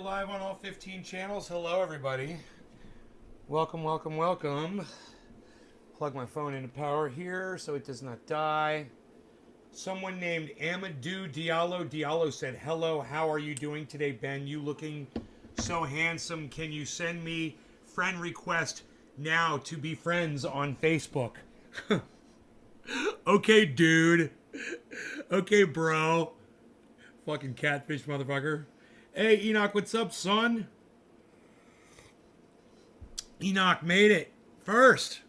live on all 15 channels. Hello, everybody. Welcome, welcome, welcome. Plug my phone into power here so it does not die. Someone named Amadou Diallo said, hello, how are you doing today, Ben? You looking so handsome. Can you send me friend request now to be friends on Facebook? Okay, dude. Okay, bro. Fucking catfish motherfucker. Hey, Enoch, what's up, son? Enoch made it first.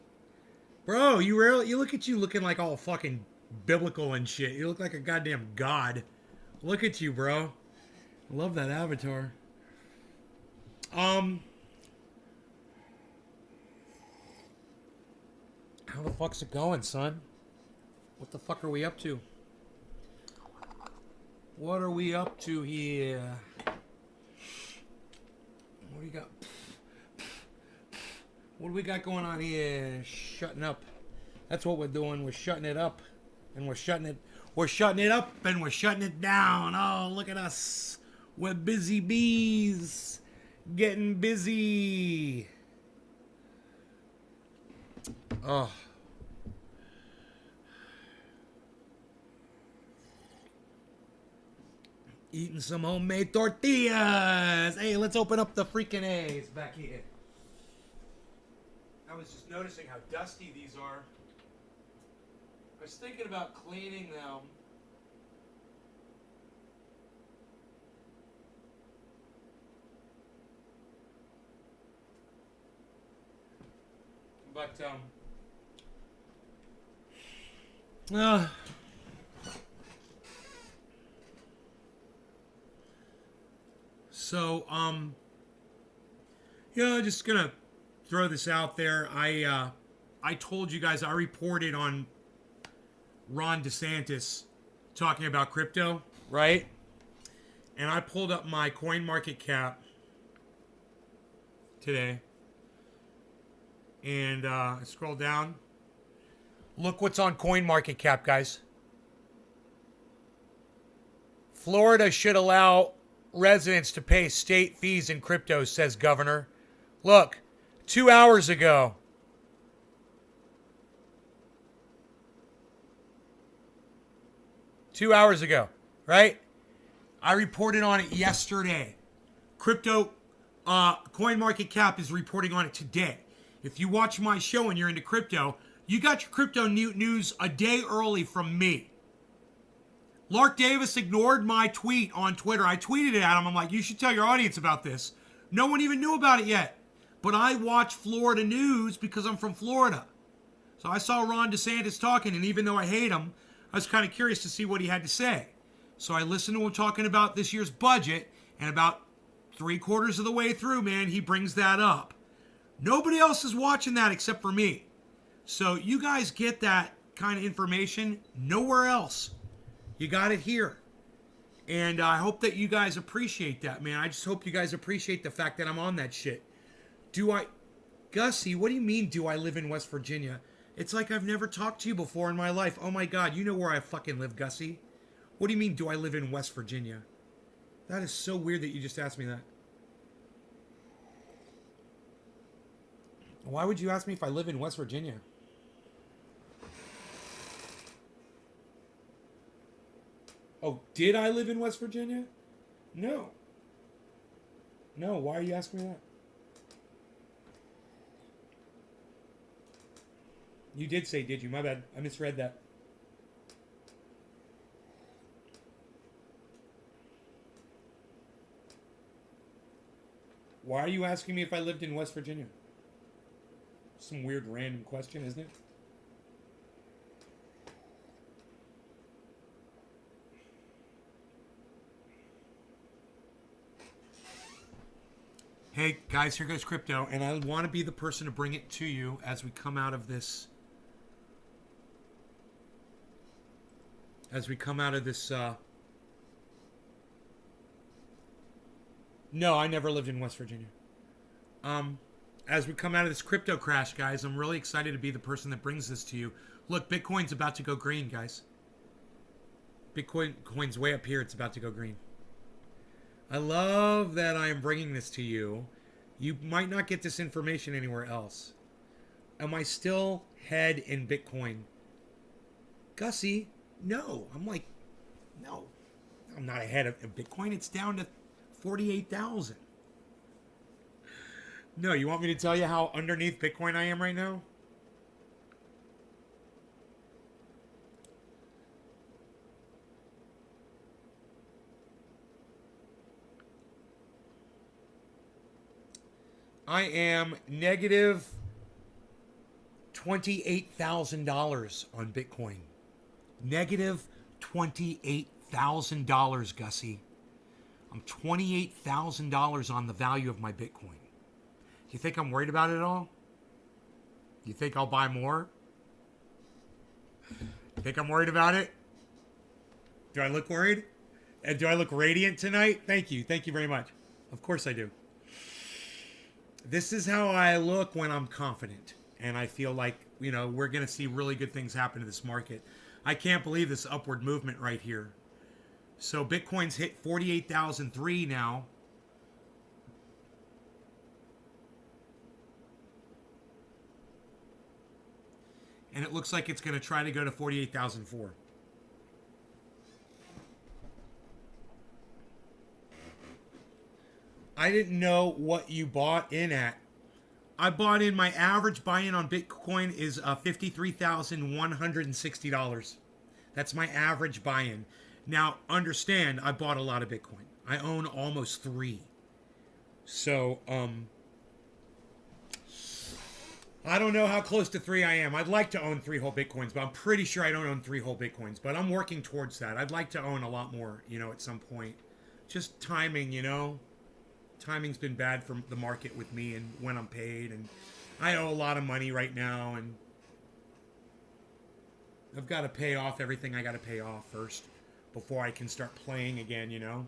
Bro, you look at you looking like all fucking biblical and shit. You look like a goddamn god. Look at you, bro. I love that avatar. How the fuck's it going, son? What the fuck are we up to? What are we up to here? What do you got? What do we got going on here? Shutting up. That's what we're doing. We're shutting it up. And we're shutting it up and we're shutting it down. Oh, look at us. We're busy bees. Getting busy. Oh. Eating some homemade tortillas. Hey, let's open up the freaking A's back here. I was just noticing how dusty these are. I was thinking about cleaning them. But, just gonna throw this out there. I told you guys, I reported on Ron DeSantis talking about crypto, right? And I pulled up my CoinMarketCap today. And I scroll down. Look what's on CoinMarketCap, guys. Florida should allow residents to pay state fees in crypto, says governor. Look, 2 hours ago. Right? I reported on it yesterday. Crypto, CoinMarketCap is reporting on it today. If you watch my show and you're into crypto, you got your crypto news a day early from me. Lark Davis ignored my tweet on Twitter. I tweeted it at him. I'm like, you should tell your audience about this. No one even knew about it yet. But I watch Florida news because I'm from Florida. So I saw Ron DeSantis talking, and even though I hate him, I was kind of curious to see what he had to say. So I listened to him talking about this year's budget, and about 3/4 of the way through, man, he brings that up. Nobody else is watching that except for me. So you guys get that kind of information nowhere else. You got it here. And I hope that you guys appreciate that, man. I just hope you guys appreciate the fact that I'm on that shit. Gussie, what do you mean, do I live in West Virginia? It's like I've never talked to you before in my life. Oh my God, you know where I fucking live, Gussie. What do you mean, do I live in West Virginia? That is so weird that you just asked me that. Why would you ask me if I live in West Virginia? Oh, did I live in West Virginia? No. No, why are you asking me that? You did say, did you? My bad. I misread that. Why are you asking me if I lived in West Virginia? Some weird random question, isn't it? Hey guys, here goes crypto, and I want to be the person to bring it to you as we come out of this. No, I never lived in West Virginia. As we come out of this crypto crash, guys, I'm really excited to be the person that brings this to you. Look, Bitcoin's about to go green, guys. Bitcoin's way up here. It's about to go green. I love that I am bringing this to you. You might not get this information anywhere else. Am I still head in Bitcoin? Gussie, no. I'm like, no. I'm not ahead of Bitcoin. It's down to 48,000. No, you want me to tell you how underneath Bitcoin I am right now? I am negative $28,000 on Bitcoin. Negative $28,000, Gussie. I'm $28,000 on the value of my Bitcoin. You think I'm worried about it at all? You think I'll buy more? You think I'm worried about it? Do I look worried? And do I look radiant tonight? Thank you. Thank you very much. Of course I do. This is how I look when I'm confident. And I feel like, you know, we're going to see really good things happen to this market. I can't believe this upward movement right here. So Bitcoin's hit 48,003 now. And it looks like it's going to try to go to 48,004. I didn't know what you bought in at. I bought in, my average buy-in on Bitcoin is $53,160. That's my average buy-in. Now, understand, I bought a lot of Bitcoin. I own almost 3. So, I don't know how close to 3 I am. I'd like to own 3 whole Bitcoins, but I'm pretty sure I don't own 3 whole Bitcoins. But I'm working towards that. I'd like to own a lot more, you know, at some point. Just timing, you know. Timing's been bad for the market with me and when I'm paid. And I owe a lot of money right now. And I've got to pay off everything I got to pay off first before I can start playing again, you know.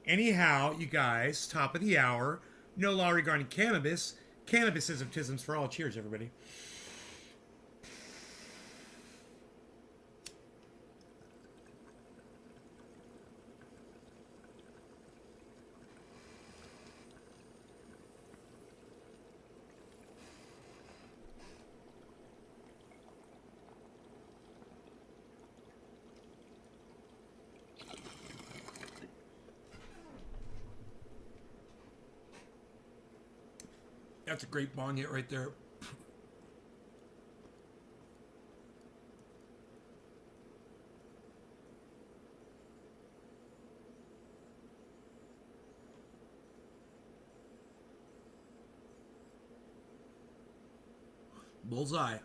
Anyhow, you guys, top of the hour. No law regarding cannabis. Cannabisism for all. Cheers, everybody. That's a great bong hit right there. Bullseye.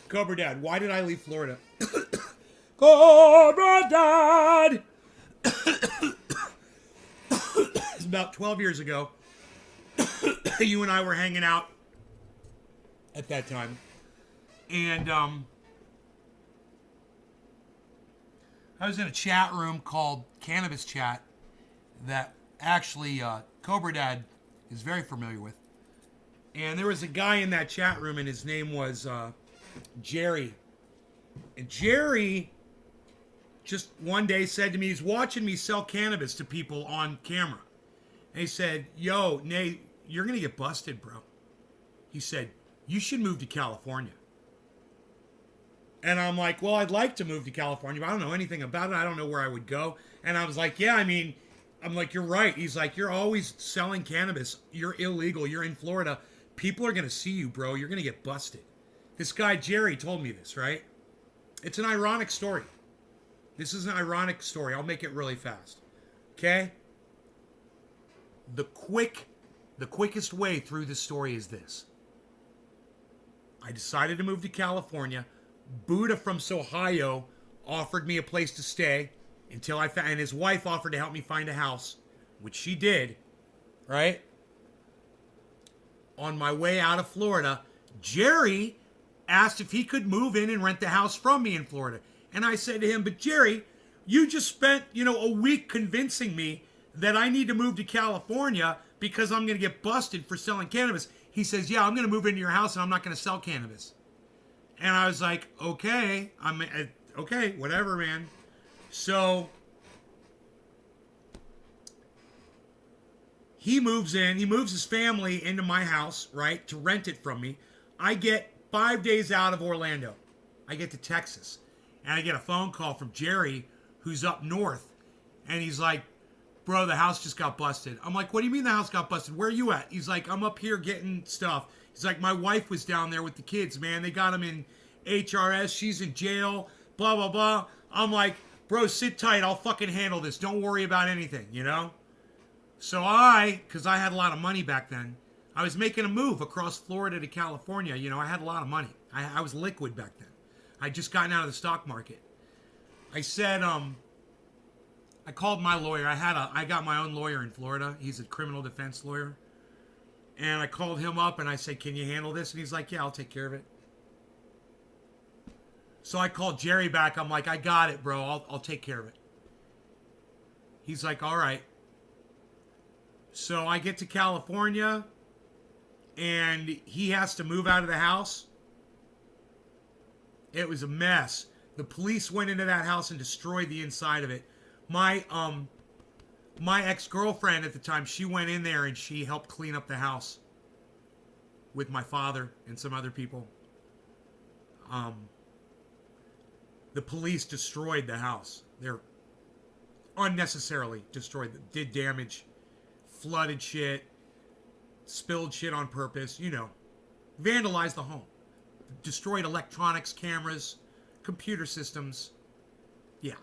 Cobra Dad, why did I leave Florida? Cobra Dad! It's about 12 years ago. You and I were hanging out at that time. And I was in a chat room called Cannabis Chat that actually Cobra Dad is very familiar with. And there was a guy in that chat room, and his name was Jerry. And Jerry just one day said to me, he's watching me sell cannabis to people on camera. And he said, yo, Nate, you're going to get busted, bro. He said, you should move to California. And I'm like, well, I'd like to move to California, but I don't know anything about it. I don't know where I would go. And I was like, yeah, I mean, I'm like, you're right. He's like, you're always selling cannabis. You're illegal. You're in Florida. People are going to see you, bro. You're going to get busted. This guy, Jerry, told me this, right? It's an ironic story. This is an ironic story. I'll make it really fast. Okay? The quickest way through this story is this. I decided to move to California. Buddha from Ohio offered me a place to stay until I found, and his wife offered to help me find a house, which she did, right? On my way out of Florida, Jerry asked if he could move in and rent the house from me in Florida. And I said to him, but Jerry, you just spent, a week convincing me that I need to move to California because I'm going to get busted for selling cannabis. He says, yeah, I'm going to move into your house and I'm not going to sell cannabis. And I was like, okay, okay, whatever, man. So he moves in. He moves his family into my house, right, to rent it from me. I get 5 days out of Orlando. I get to Texas. And I get a phone call from Jerry, who's up north. And he's like, bro, the house just got busted. I'm like, what do you mean the house got busted? Where are you at? He's like, I'm up here getting stuff. He's like, my wife was down there with the kids, man. They got him in HRS. She's in jail, blah, blah, blah. I'm like, bro, sit tight. I'll fucking handle this. Don't worry about anything, you know? So because I had a lot of money back then, I was making a move across Florida to California. You know, I had a lot of money. I was liquid back then. I'd just gotten out of the stock market. I said, I called my lawyer. I got my own lawyer in Florida. He's a criminal defense lawyer. And I called him up and I said, can you handle this? And he's like, yeah, I'll take care of it. So I called Jerry back. I'm like, I got it, bro. I'll take care of it. He's like, all right. So I get to California and he has to move out of the house. It was a mess. The police went into that house and destroyed the inside of it. My ex-girlfriend at the time, she went in there and she helped clean up the house with my father and some other people. The police destroyed the house. They're unnecessarily destroyed, did damage, flooded shit, spilled shit on purpose, you know, vandalized the home, destroyed electronics, cameras, computer systems. Yeah.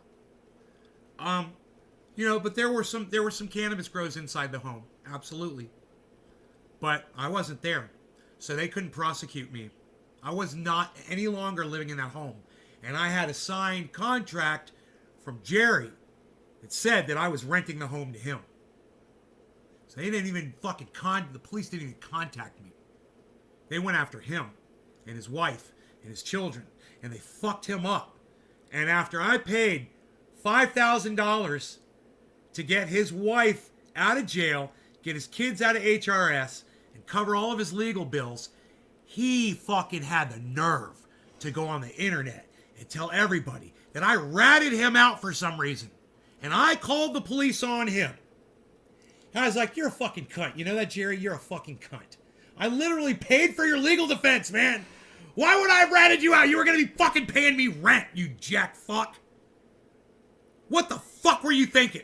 You know, but there were some cannabis grows inside the home. Absolutely. But I wasn't there. So they couldn't prosecute me. I was not any longer living in that home. And I had a signed contract from Jerry that said that I was renting the home to him. So they didn't even the police didn't even contact me. They went after him and his wife and his children. And they fucked him up. And after I paid $5,000 to get his wife out of jail, get his kids out of HRS, and cover all of his legal bills, he fucking had the nerve to go on the internet and tell everybody that I ratted him out for some reason. And I called the police on him. And I was like, you're a fucking cunt. You know that, Jerry? You're a fucking cunt. I literally paid for your legal defense, man. Why would I have ratted you out? You were going to be fucking paying me rent, you jack fuck. What the fuck were you thinking?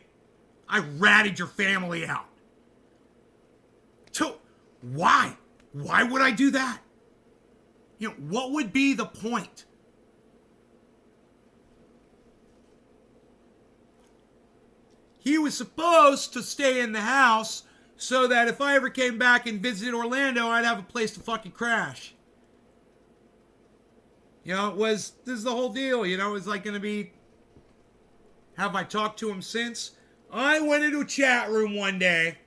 I ratted your family out. Why? Why would I do that? You know, what would be the point? He was supposed to stay in the house so that if I ever came back and visited Orlando, I'd have a place to fucking crash. You know, this is the whole deal. You know, it was like going to be, have I talked to him since? I went into a chat room one day.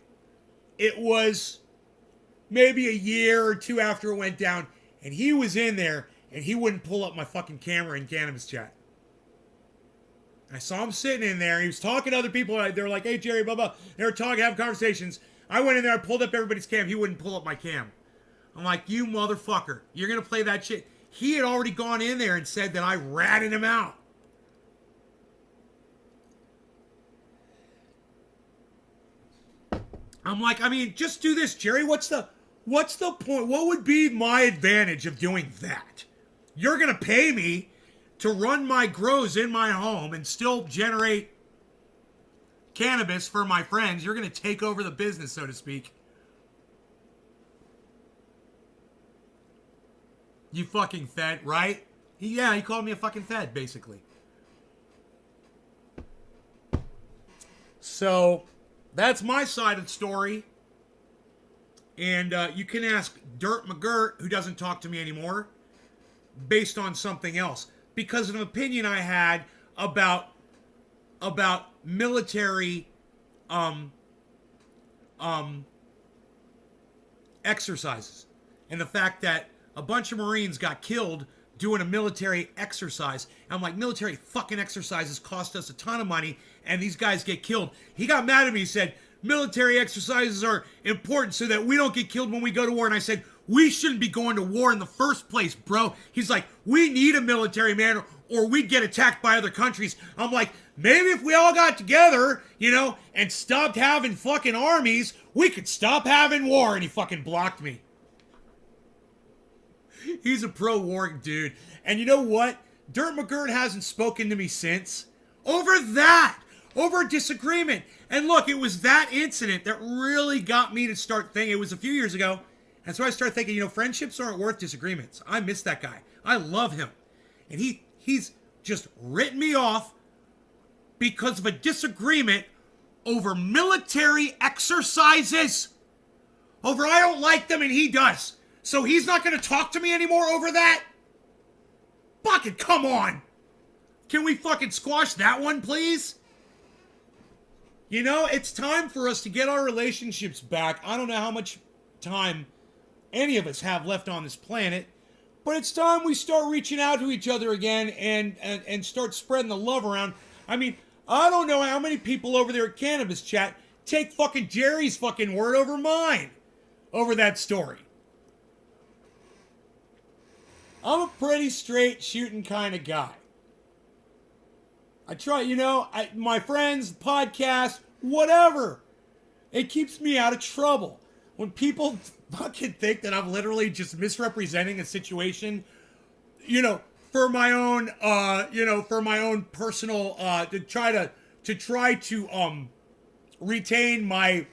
It was maybe a year or two after it went down. And he was in there and he wouldn't pull up my fucking camera in Cannabis Chat. I saw him sitting in there. He was talking to other people. They were like, hey, Jerry, blah, blah. They were talking, having conversations. I went in there. I pulled up everybody's cam. He wouldn't pull up my cam. I'm like, you motherfucker. You're going to play that shit. He had already gone in there and said that I ratted him out. I'm like, I mean, just do this, Jerry. What's the point? What would be my advantage of doing that? You're going to pay me to run my grows in my home and still generate cannabis for my friends. You're going to take over the business, so to speak. You fucking fed, right? Yeah, he called me a fucking fed, basically. So, that's my side of the story. And you can ask Dirt McGirt, who doesn't talk to me anymore, based on something else. Because of an opinion I had about military exercises. And the fact that a bunch of Marines got killed doing a military exercise. And I'm like, military fucking exercises cost us a ton of money, and these guys get killed. He got mad at me. He said, military exercises are important so that we don't get killed when we go to war. And I said, we shouldn't be going to war in the first place, bro. He's like, we need a military, man, or we'd get attacked by other countries. I'm like, maybe if we all got together, and stopped having fucking armies, we could stop having war. And he fucking blocked me. He's a pro-war dude. And you know what? Dirt McGirt hasn't spoken to me since. Over a disagreement. And look, it was that incident that really got me to start thinking. It was a few years ago. And so I started thinking, friendships aren't worth disagreements. I miss that guy. I love him. And he's just written me off because of a disagreement over military exercises. Over I don't like them and he does. So he's not going to talk to me anymore over that? Fucking come on. Can we fucking squash that one, please? It's time for us to get our relationships back. I don't know how much time any of us have left on this planet, but it's time we start reaching out to each other again and start spreading the love around. I mean, I don't know how many people over there at Cannabis Chat take fucking Jerry's fucking word over mine over that story. I'm a pretty straight shooting kind of guy. I try, my friends, podcast, whatever. It keeps me out of trouble. When people fucking think that I'm literally just misrepresenting a situation, for my own, personal, to try to retain my,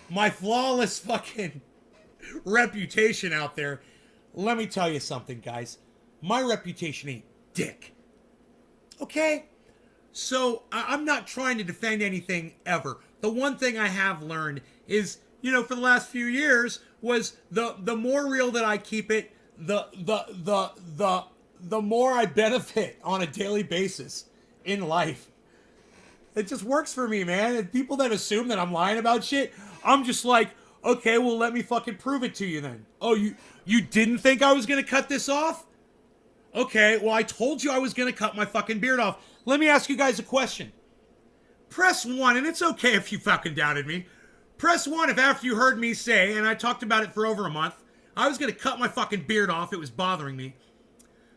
my flawless fucking reputation out there. Let me tell you something, guys. My reputation ain't dick. Okay? So, I'm not trying to defend anything ever. The one thing I have learned is, for the last few years, was the more real that I keep it, the more I benefit on a daily basis in life. It just works for me, man. And people that assume that I'm lying about shit, I'm just like, okay, well, let me fucking prove it to you then. Oh, you didn't think I was going to cut this off? Okay, well, I told you I was going to cut my fucking beard off. Let me ask you guys a question. Press 1, and it's okay if you fucking doubted me. Press 1 if after you heard me say, and I talked about it for over a month, I was going to cut my fucking beard off, it was bothering me,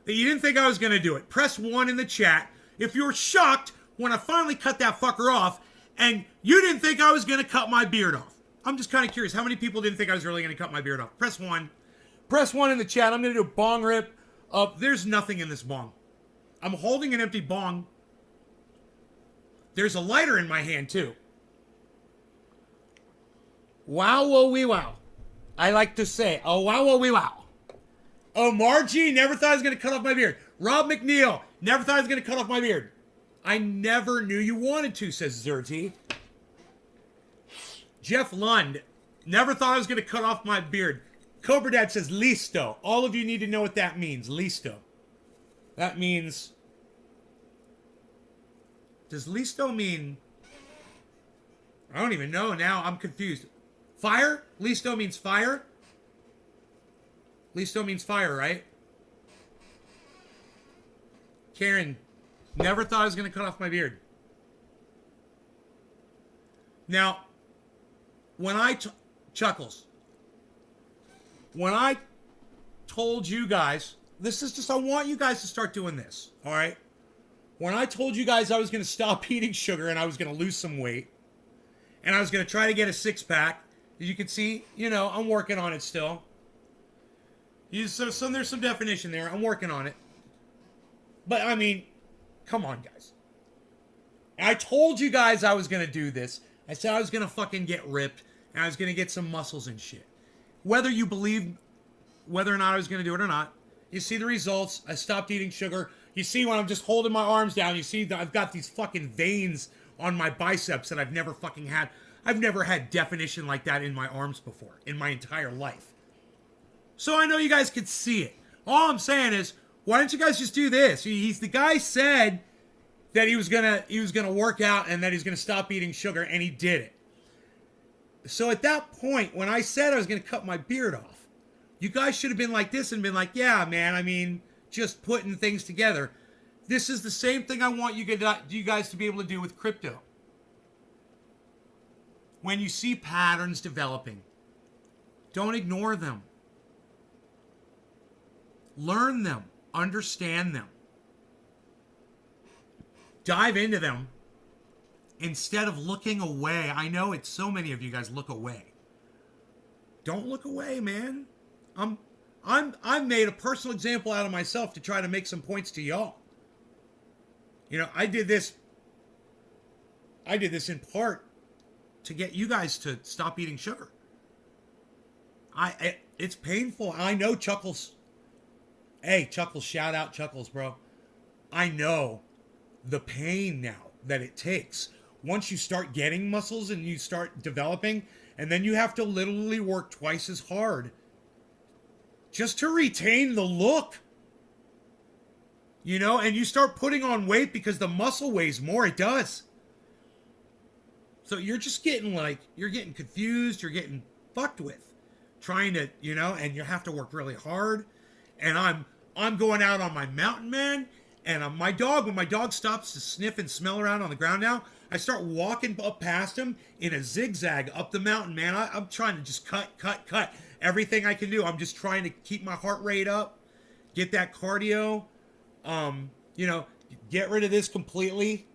that you didn't think I was going to do it. Press 1 in the chat if you were shocked when I finally cut that fucker off, and you didn't think I was going to cut my beard off. I'm just kind of curious, how many people didn't think I was really going to cut my beard off? Press 1. Press 1 in the chat. I'm going to do a bong rip. There's nothing in this bong. I'm holding an empty bong. There's a lighter in my hand, too. Wow, whoa, wee, wow. I like to say, oh, wow, whoa, wee, wow. Oh, Margie, never thought I was going to cut off my beard. Rob McNeil, never thought I was going to cut off my beard. I never knew you wanted to, says Zerty. Jeff Lund, never thought I was going to cut off my beard. Cobra Dad says, listo. All of you need to know what that means, listo. That means... Does listo mean... I don't even know now. I'm confused. Fire? Listo means fire? Listo means fire, right? Karen, never thought I was going to cut off my beard. Now, when I... Chuckles. When I told you guys... This is just... I want you guys to start doing this, all right? When I told you guys I was going to stop eating sugar and I was going to lose some weight, and I was going to try to get a six-pack, as you can see, I'm working on it still. So there's some definition there. I'm working on it. But, I mean, come on, guys. I told you guys I was going to do this. I said I was going to fucking get ripped, and I was going to get some muscles and shit. Whether you believe whether or not I was going to do it or not, you see the results. I stopped eating sugar. You see when I'm just holding my arms down, you see that I've got these fucking veins on my biceps that I've never fucking had. I've never had definition like that in my arms before, in my entire life. So I know you guys could see it. All I'm saying is, why don't you guys just do this? The guy said that he was gonna work out and that he's gonna stop eating sugar, and he did it. So at that point, when I said I was gonna cut my beard off, you guys should have been like this and been like, yeah, man, I mean, just putting things together. This is the same thing I want you guys to be able to do with crypto. When you see patterns developing, don't ignore them. Learn them. Understand them. Dive into them instead of looking away. I know it's so many of you guys look away. Don't look away, man. I've made a personal example out of myself to try to make some points to y'all. You know, I did this in part to get you guys to stop eating sugar. It's painful. I know Chuckles. Hey, Chuckles, shout out Chuckles, bro. I know the pain now that it takes. Once you start getting muscles and you start developing, and then you have to literally work twice as hard just to retain the look. You know, and you start putting on weight because the muscle weighs more. It does. So you're just getting you're getting confused. You're getting fucked with trying to, you know, and you have to work really hard. And I'm going out on my mountain, man. And when my dog stops to sniff and smell around on the ground now, I start walking up past him in a zigzag up the mountain, man. I'm trying to just cut everything I can do. I'm just trying to keep my heart rate up, get that cardio, you know, get rid of this completely,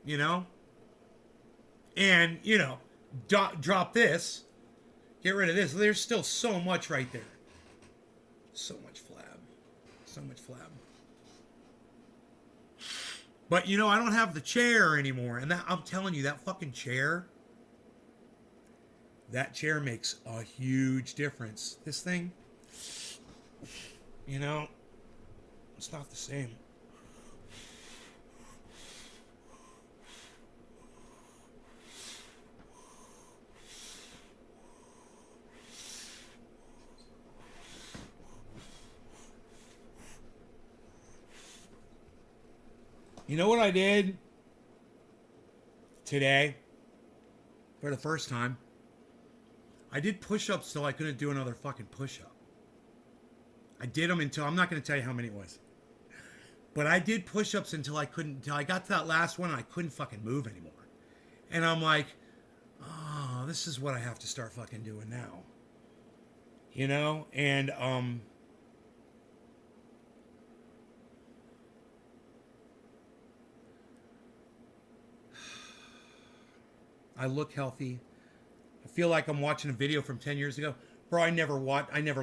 you know, and, you know, drop this, get rid of this. There's still so much right there. So much flab. So much flab. But, you know, I don't have the chair anymore. And that, I'm telling you, that fucking chair, that chair makes a huge difference. This thing, you know, it's not the same. You know what I did today for the first time? I did push-ups till I couldn't do another fucking push-up. I did them until, I'm not going to tell you how many it was. But I did push-ups until I got to that last one and I couldn't fucking move anymore. And I'm like, oh, this is what I have to start fucking doing now. You know? And, I look healthy. I feel like I'm watching a video from 10 years ago. Bro, I never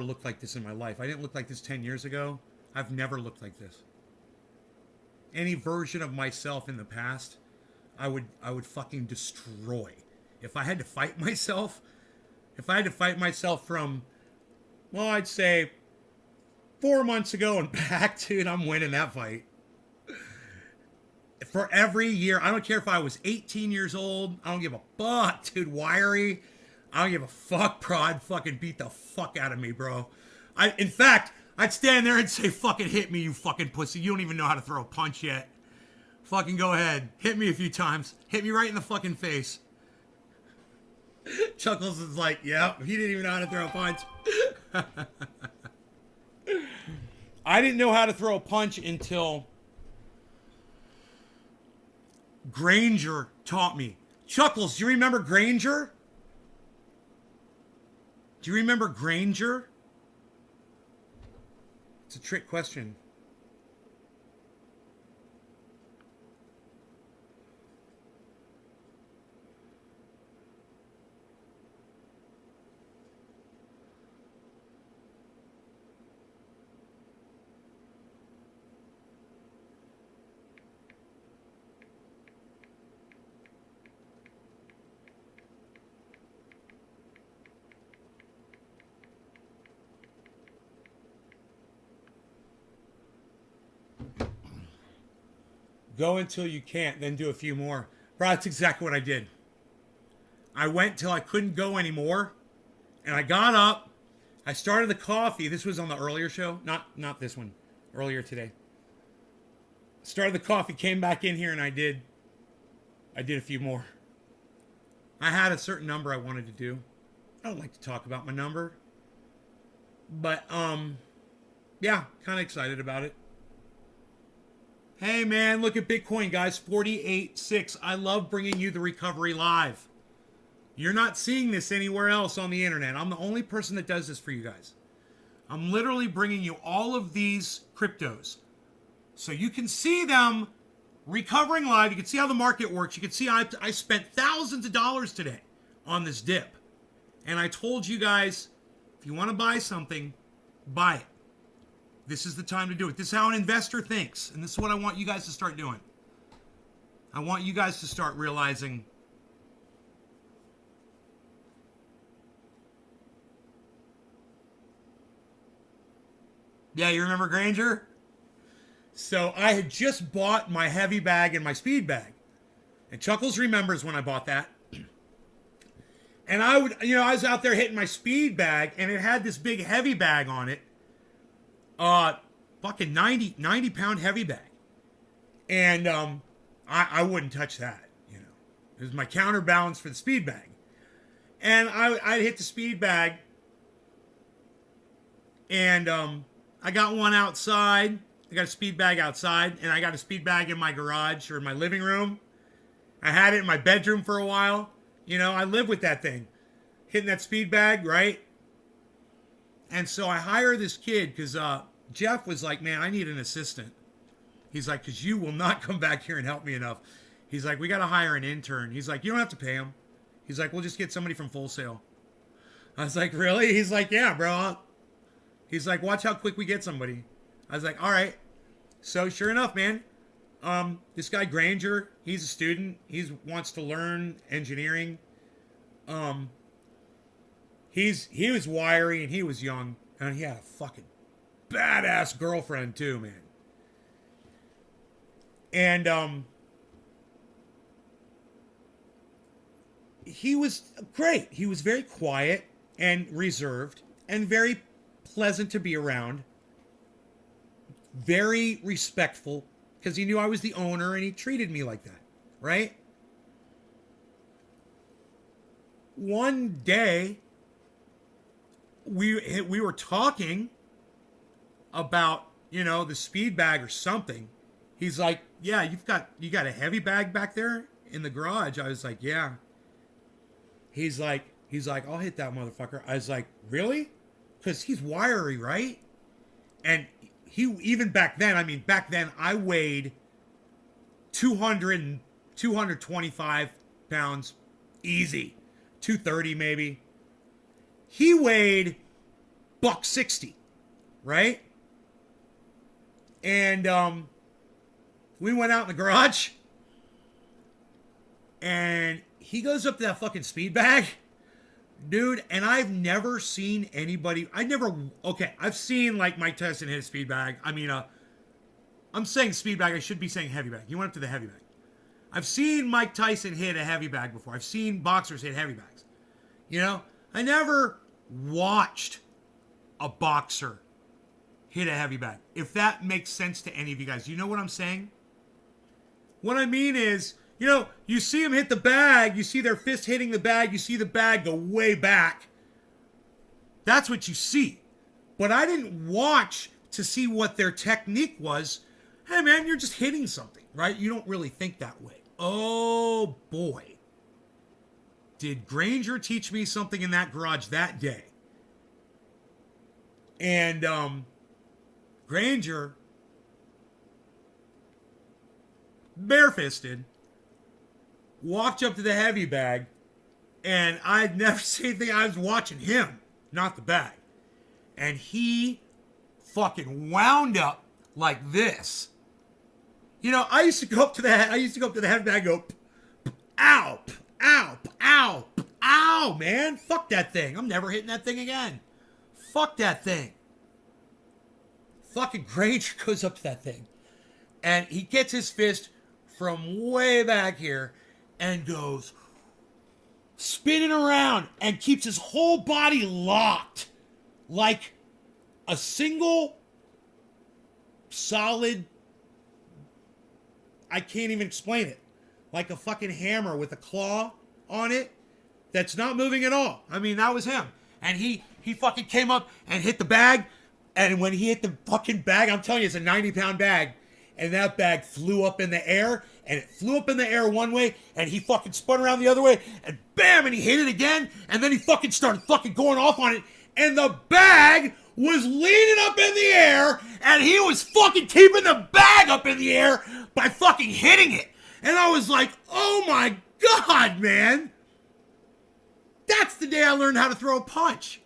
looked like this in my life. I didn't look like this 10 years ago. I've never looked like this. Any version of myself in the past, I would fucking destroy. If I had to fight myself from, well, I'd say 4 months ago and back, dude, I'm winning that fight. For every year, I don't care if I was 18 years old. I don't give a fuck, dude. Wiry. I don't give a fuck, bro. I'd fucking beat the fuck out of me, bro. In fact, I'd stand there and say, fucking hit me, you fucking pussy. You don't even know how to throw a punch yet. Fucking go ahead. Hit me a few times. Hit me right in the fucking face. Chuckles is like, yep, he didn't even know how to throw a punch. I didn't know how to throw a punch until Granger taught me. Chuckles, do you remember Granger? Do you remember Granger? It's a trick question. Go until you can't, then do a few more. Bro, that's exactly what I did. I went till I couldn't go anymore, and I got up. I started the coffee. This was on the earlier show, not this one, earlier today. Started the coffee, came back in here, and I did a few more. I had a certain number I wanted to do. I don't like to talk about my number, but yeah, kind of excited about it. Hey man, look at Bitcoin, guys. 48.6. I love bringing you the recovery live. You're not seeing this anywhere else on the internet. I'm the only person that does this for you guys. I'm literally bringing you all of these cryptos so you can see them recovering live. You can see how the market works. You can see I spent thousands of dollars today on this dip. And I told you guys, if you want to buy something, buy it. This is the time to do it. This is how an investor thinks. And this is what I want you guys to start doing. I want you guys to start realizing yeah, you remember Granger? So I had just bought my heavy bag and my speed bag. And Chuckles remembers when I bought that. And I was out there hitting my speed bag and it had this big heavy bag on it. Fucking 90 pound heavy bag. And I wouldn't touch that, It was my counterbalance for the speed bag. And I'd hit the speed bag. And I got one outside. I got a speed bag outside. And I got a speed bag in my garage or in my living room. I had it in my bedroom for a while. I live with that thing. Hitting that speed bag, right? And so I hire this kid because Jeff was like, man, I need an assistant. He's like, because you will not come back here and help me enough. He's like, we got to hire an intern. He's like, you don't have to pay him. He's like, we'll just get somebody from Full Sail. I was like, really? He's like, yeah, bro. He's like, watch how quick we get somebody. I was like, all right. So sure enough, man, this guy Granger, he's a student. He wants to learn engineering. He was wiry and he was young, and he had a fucking badass girlfriend too, man. And he was great. He was very quiet and reserved and very pleasant to be around. Very respectful because he knew I was the owner and he treated me like that, right? One day we were talking about, the speed bag or something. He's like, yeah, you got a heavy bag back there in the garage. I was like, yeah. He's like, I'll hit that motherfucker. I was like, really? Because he's wiry, right? And even back then I weighed 225 pounds easy. 230 maybe. He weighed $160, right? And we went out in the garage and he goes up to that fucking speed bag, dude, and I've never seen anybody. I've seen like Mike Tyson hit a speed bag. I mean, I'm saying speed bag. I should be saying heavy bag. He went up to the heavy bag. I've seen Mike Tyson hit a heavy bag before. I've seen boxers hit heavy bags. I never watched a boxer hit a heavy bag. If that makes sense to any of you guys, you know what I'm saying? What I mean is, you see them hit the bag, you see their fist hitting the bag, you see the bag go way back. That's what you see. But I didn't watch to see what their technique was. Hey man, you're just hitting something, right? You don't really think that way. Oh boy. Did Granger teach me something in that garage that day? And Granger, barefisted, walked up to the heavy bag, and I'd never seen anything. I was watching him, not the bag. And he fucking wound up like this. I used to go up to the heavy bag and go, ow, ow, ow, ow, man. Fuck that thing. I'm never hitting that thing again. Fuck that thing. Fucking Granger goes up to that thing. And he gets his fist from way back here and goes spinning around and keeps his whole body locked like a single solid, I can't even explain it, like a fucking hammer with a claw on it that's not moving at all. I mean, that was him. And he fucking came up and hit the bag. And when he hit the fucking bag, I'm telling you, it's a 90-pound bag. and that bag flew up in the air, and it flew up in the air one way, and he fucking spun around the other way, and bam, and he hit it again, and then he fucking started fucking going off on it, and the bag was leaning up in the air, and he was fucking keeping the bag up in the air by fucking hitting it. And I was like, oh my God, man. That's the day I learned how to throw a punch.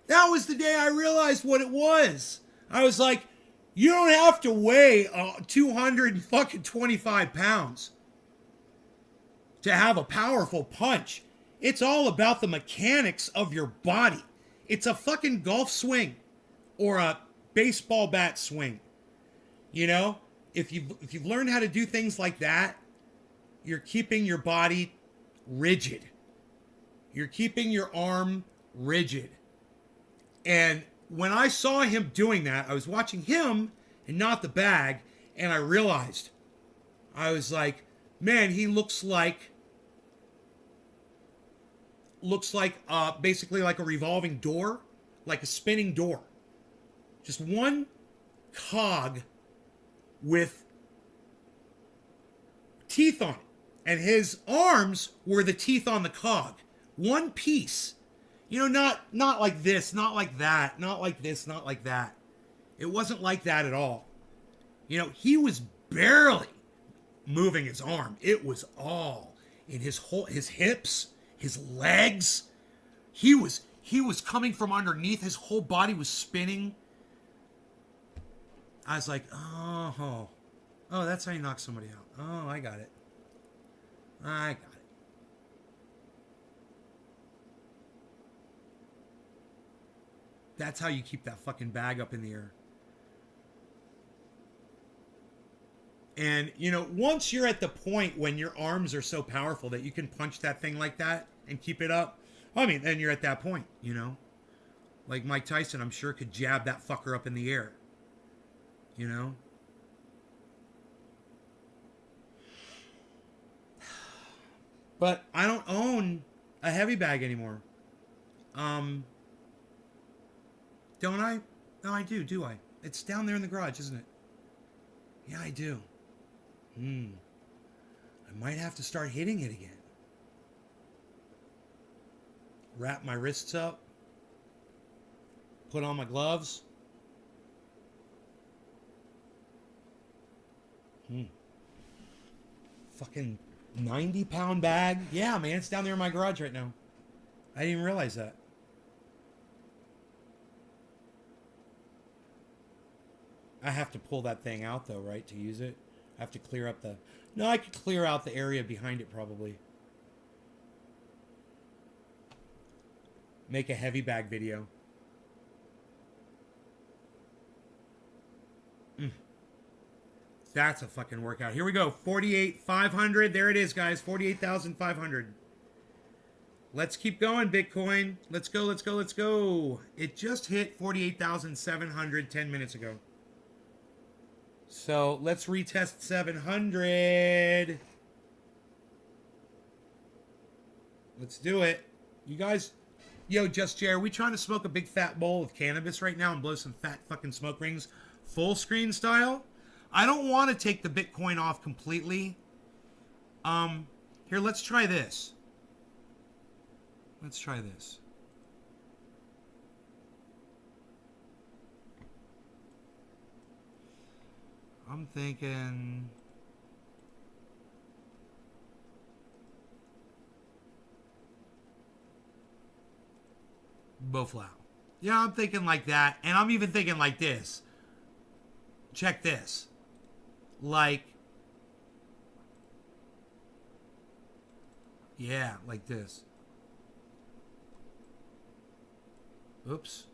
That was the day I realized what it was. I was like, you don't have to weigh 225 pounds to have a powerful punch. It's all about the mechanics of your body. It's a fucking golf swing or a baseball bat swing. You know, if you've learned how to do things like that, you're keeping your body rigid. You're keeping your arm rigid. And when I saw him doing that, I was watching him and not the bag, and I realized, I was like, man, he looks like basically like a revolving door, like a spinning door. Just one cog with teeth on it. And his arms were the teeth on the cog. One piece. You know, not like this, not like that, not like this, not like that. It wasn't like that at all. You know, he was barely moving his arm. It was all in his hips, his legs. He was coming from underneath. His whole body was spinning. I was like, oh, that's how you knock somebody out. Oh, I got it. That's how you keep that fucking bag up in the air. And, you know, once you're at the point when your arms are so powerful that you can punch that thing like that and keep it up, I mean, then you're at that point, you know? Like Mike Tyson, I'm sure, could jab that fucker up in the air. You know? But I don't own a heavy bag anymore. Don't I? No, I do I? It's down there in the garage, isn't it? Yeah, I do. I might have to start hitting it again. Wrap my wrists up. Put on my gloves. Fucking 90-pound bag. Yeah, man, it's down there in my garage right now. I didn't even realize that. I have to pull that thing out, though, right, to use it? I have to clear up the... No, I could clear out the area behind it, probably. Make a heavy bag video. That's a fucking workout. Here we go. 48,500. There it is, guys. 48,500. Let's keep going, Bitcoin. Let's go, let's go, let's go. It just hit 48,700 10 minutes ago. So let's retest 700. Let's do it. You guys, yo, Just Jay, are we trying to smoke a big fat bowl of cannabis right now and blow some fat fucking smoke rings full screen style? I don't want to take the Bitcoin off completely. Here, let's try this. Let's try this. I'm thinking... Boflow. Yeah, I'm thinking like that. And I'm even thinking like this. Check this. Like... Yeah, like this. Oops.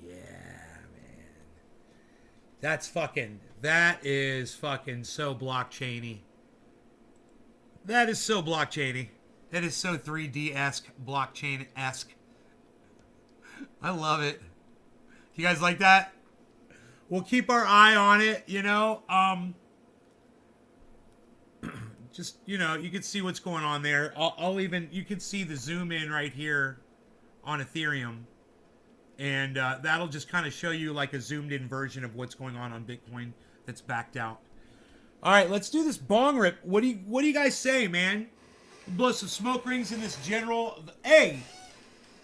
Yeah, man. That is fucking so blockchainy. That is so blockchainy. That is so 3D-esque, blockchain-esque. I love it. You guys like that? We'll keep our eye on it, you know. Just, you know, you can see what's going on there. I'll even, you can see the zoom in right here on Ethereum. And that'll just kind of show you like a zoomed in version of what's going on Bitcoin that's backed out. All right, let's do this bong rip. What do you guys say, man? Blow some smoke rings in this general. Hey,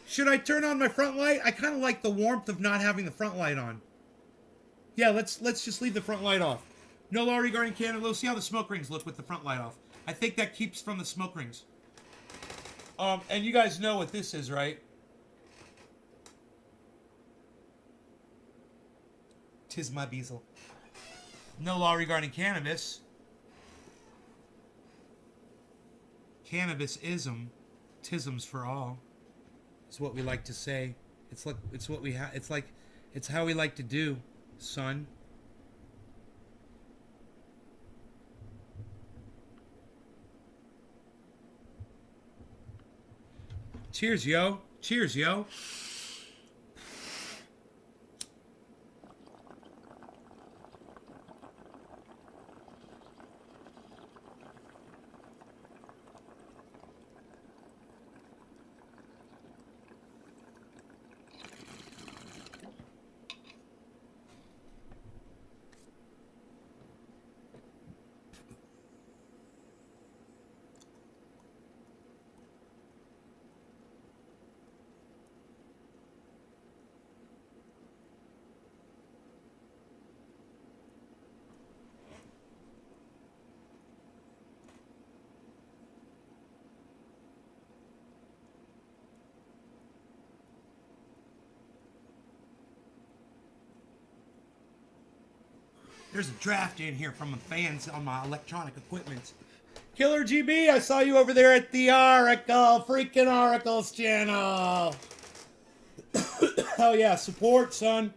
should I turn on my front light? I kind of like the warmth of not having the front light on. Yeah, let's just leave the front light off. No law regarding Canada. Let's see how the smoke rings look with the front light off. I think that keeps from the smoke rings. And you guys know what this is, right? Tis my bezel. No law regarding cannabis. Cannabis-ism. Tisms for all. Is what we like to say. It's like it's what we have. It's how we like to do, son. Cheers, yo. Cheers, yo. There's a draft in here from the fans on my electronic equipment. Killer GB, I saw you over there at the Oracle, freaking Oracles channel. Hell yeah, support, son.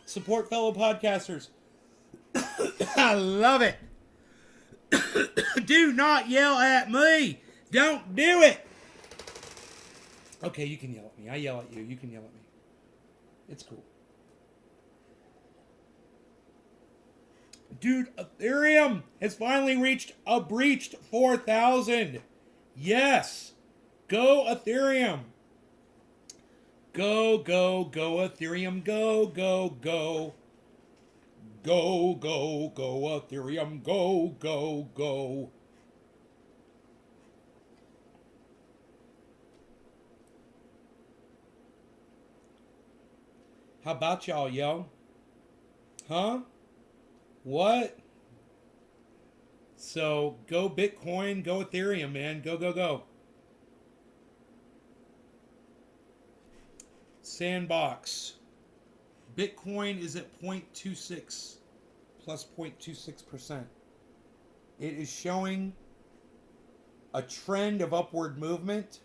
Support fellow podcasters. I love it. Do not yell at me. Don't do it. Okay, you can yell at me. I yell at you. You can yell at me. It's cool. Dude, Ethereum has finally breached 4,000. Yes. Go Ethereum. Go, go, go Ethereum. Go, go, go. Go, go, go Ethereum. Go, go, go. How about y'all, yo? Huh? What? So, go Bitcoin, go Ethereum, man. Go, go, go. Sandbox. Bitcoin is at 0.26, plus 0.26%. It is showing a trend of upward movement.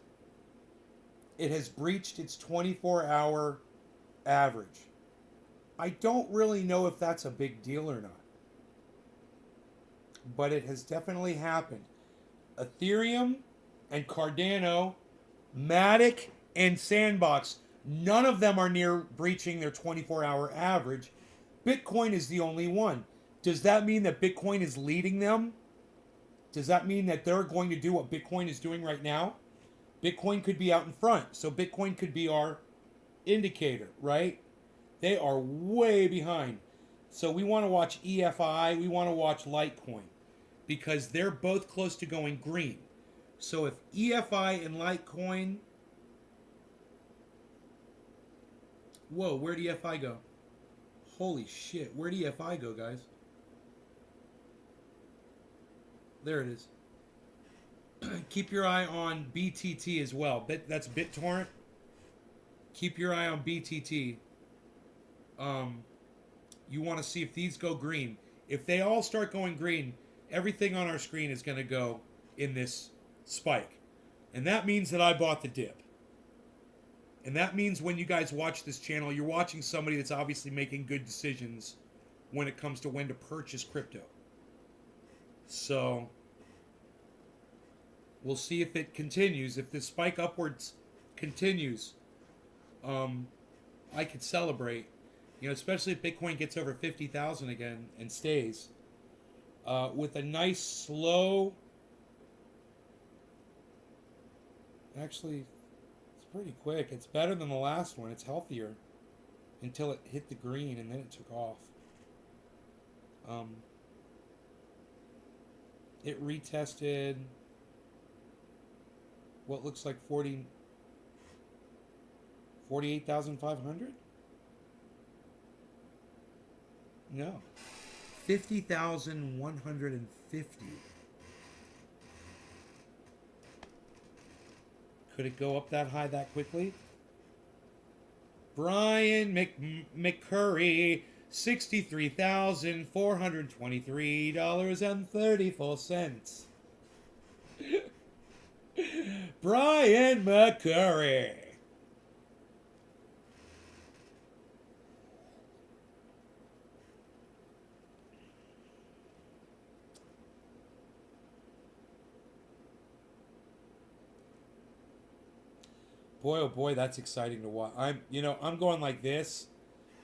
It has breached its 24-hour average. I don't really know if that's a big deal or not. But it has definitely happened. Ethereum and Cardano, Matic and Sandbox, none of them are near breaching their 24-hour average. Bitcoin is the only one. Does that mean that Bitcoin is leading them? Does that mean that they're going to do what Bitcoin is doing right now? Bitcoin could be out in front. So Bitcoin could be our indicator, right? They are way behind. So we want to watch EFI. We want to watch Litecoin because they're both close to going green. So if EFI and Litecoin... Whoa, where'd EFI go? Holy shit, where'd EFI go, guys? There it is. Keep your eye on BTT as well. That's BitTorrent. Keep your eye on BTT. You want to see if these go green. If they all start going green, everything on our screen is going to go in this spike. And that means that I bought the dip. And that means when you guys watch this channel, you're watching somebody that's obviously making good decisions when it comes to when to purchase crypto. So, we'll see if it continues. If this spike upwards continues, I could celebrate. You know, especially if Bitcoin gets over 50,000 again and stays. With a nice slow... Actually, it's pretty quick. It's better than the last one. It's healthier until it hit the green and then it took off. It retested what looks like 48,500? No. 50,150. Could it go up that high that quickly? Brian McCurry, $63,423.34. Brian McCurry. Boy, oh boy, that's exciting to watch. I'm going like this,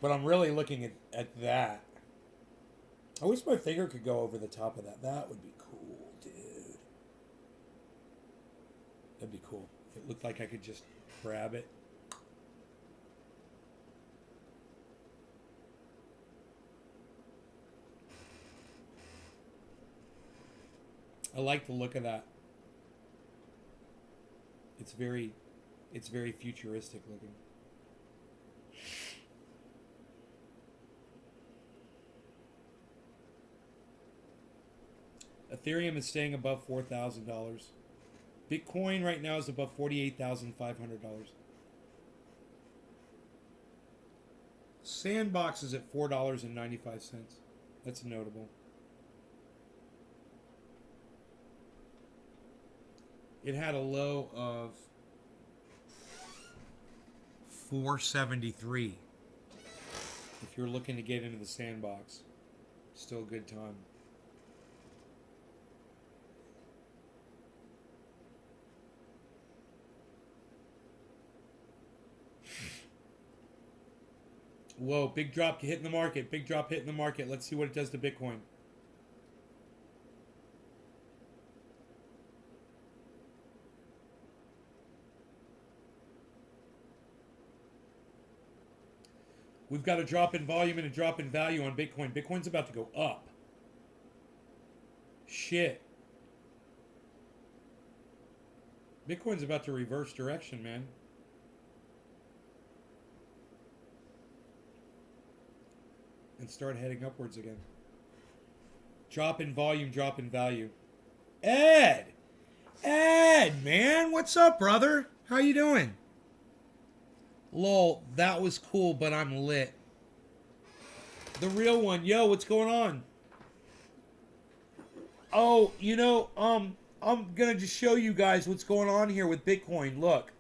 but I'm really looking at that. I wish my finger could go over the top of that. That would be cool, dude. That'd be cool. It looked like I could just grab it. I like the look of that. It's very futuristic looking. Ethereum is staying above $4,000. Bitcoin right now is above $48,500. Sandbox is at $4.95. That's notable. It had a low of 473. If you're looking to get into the sandbox, still a good time. Whoa, big drop hitting the market. Big drop hitting the market. Let's see what it does to Bitcoin. We've got a drop in volume and a drop in value on Bitcoin. Bitcoin's about to go up. Shit. Bitcoin's about to reverse direction, man. And start heading upwards again. Drop in volume, drop in value. Ed! Ed, man, what's up, brother? How you doing? Lol, that was cool, but I'm lit. The real one. Yo, what's going on? Oh, I'm gonna just show you guys what's going on here with Bitcoin. Look.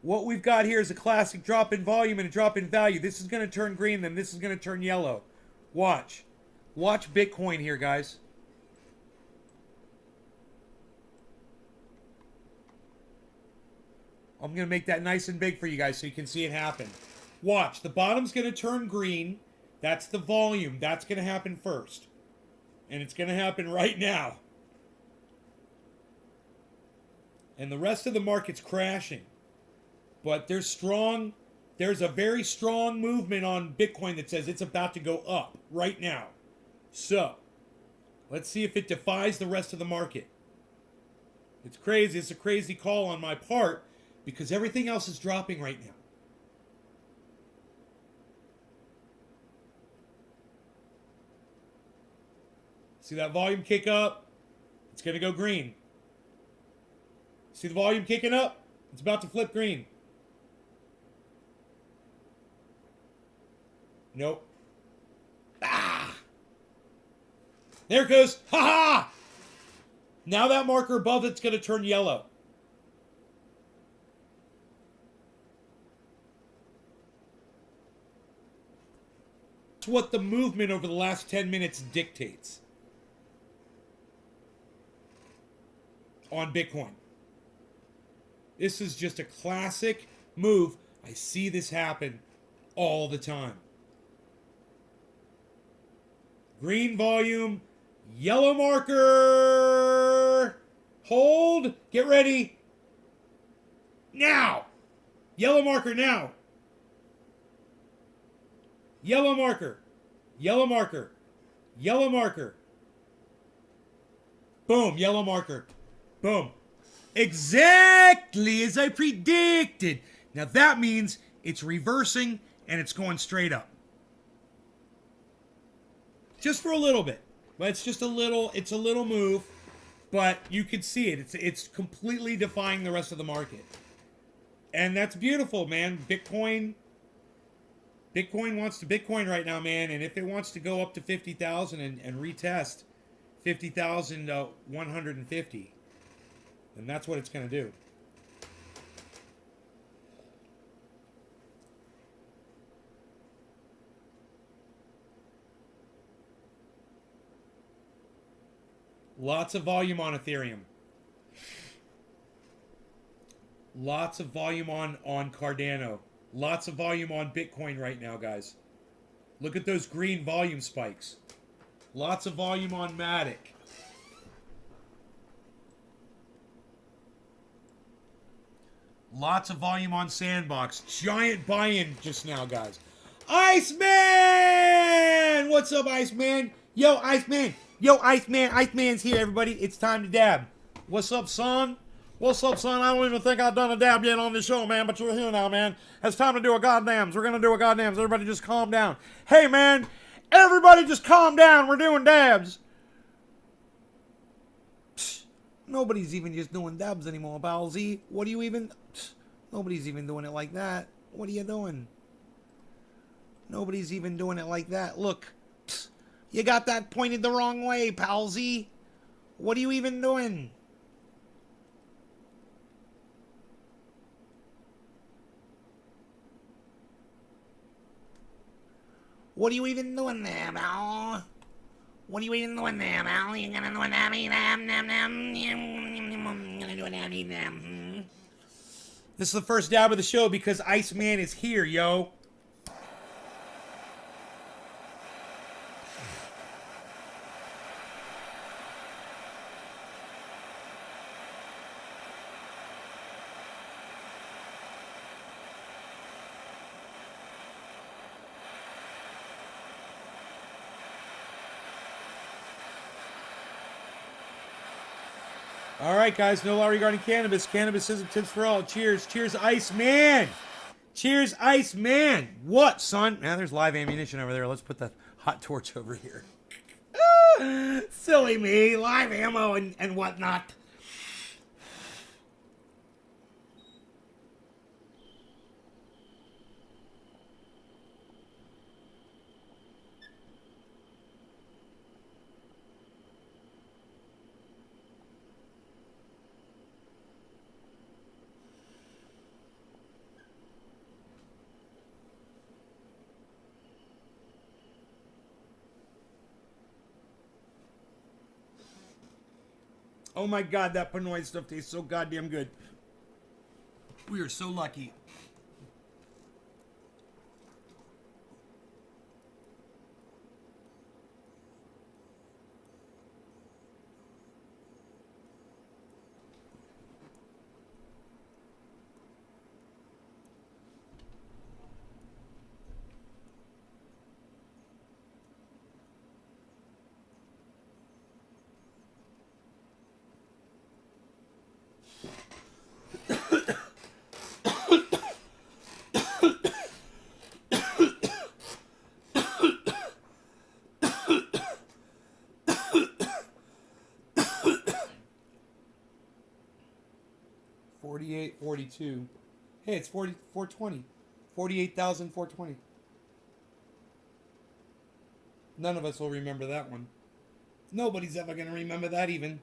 What we've got here is a classic drop in volume and a drop in value. This is gonna turn green, then this is gonna turn yellow. Watch. Watch Bitcoin here, guys. I'm going to make that nice and big for you guys so you can see it happen. Watch. The bottom's going to turn green. That's the volume. That's going to happen first. And it's going to happen right now. And the rest of the market's crashing. But there's a very strong movement on Bitcoin that says it's about to go up right now. So, let's see if it defies the rest of the market. It's crazy. It's a crazy call on my part, because everything else is dropping right now. See that volume kick up? It's going to go green. See the volume kicking up? It's about to flip green. Nope. Ah! There it goes. Ha ha! Now that marker above it's going to turn yellow. What the movement over the last 10 minutes dictates on Bitcoin. This is just a classic move. I see this happen all the time. Green volume, yellow marker. Hold, get ready. Now. Yellow marker now. Yellow marker. Yellow marker. Yellow marker. Boom. Yellow marker. Boom. Exactly as I predicted. Now that means it's reversing and it's going straight up. Just for a little bit. But it's just a little move. But you can see it. It's completely defying the rest of the market. And that's beautiful, man. Bitcoin wants to Bitcoin right now, man. And if it wants to go up to 50,000 and retest 50,150, then that's what it's going to do. Lots of volume on Ethereum. Lots of volume on Cardano. Lots of volume on Bitcoin right now, guys. Look at those green volume spikes. Lots of volume on Matic. Lots of volume on Sandbox. Giant buy-in just now, guys. Iceman! What's up, Iceman? Yo, Iceman. Yo, Iceman. Iceman's here, everybody. It's time to dab. What's up, son? What's up, son? I don't even think I've done a dab yet on this show, man, but you're here now, man. It's time to do a goddams. We're going to do a goddams. Everybody just calm down. Hey, man, everybody just calm down. We're doing dabs. Psst. Nobody's even just doing dabs anymore, pal Z. What do you even... Psst. Nobody's even doing it like that. What are you doing? Nobody's even doing it like that. Look, psst. You got that pointed the wrong way, pal Z. What are you even doing? What are you even doing there, pal? What are you even doing there, pal? You gonna do a dabby dab, dab, dab? Gonna do a dabby dab? This is the first dab of the show because Iceman is here, yo. All right, guys, no law regarding cannabis. Cannabisism tips for all. Cheers. Cheers, Iceman. Cheers, Iceman. What, son? Man, there's live ammunition over there. Let's put the hot torch over here. Silly me. Live ammo and whatnot. Oh my God, that Panoy stuff tastes so goddamn good. We are so lucky. $48.42. Hey, it's 420. 48,420. None of us will remember that one. Nobody's ever going to remember that even.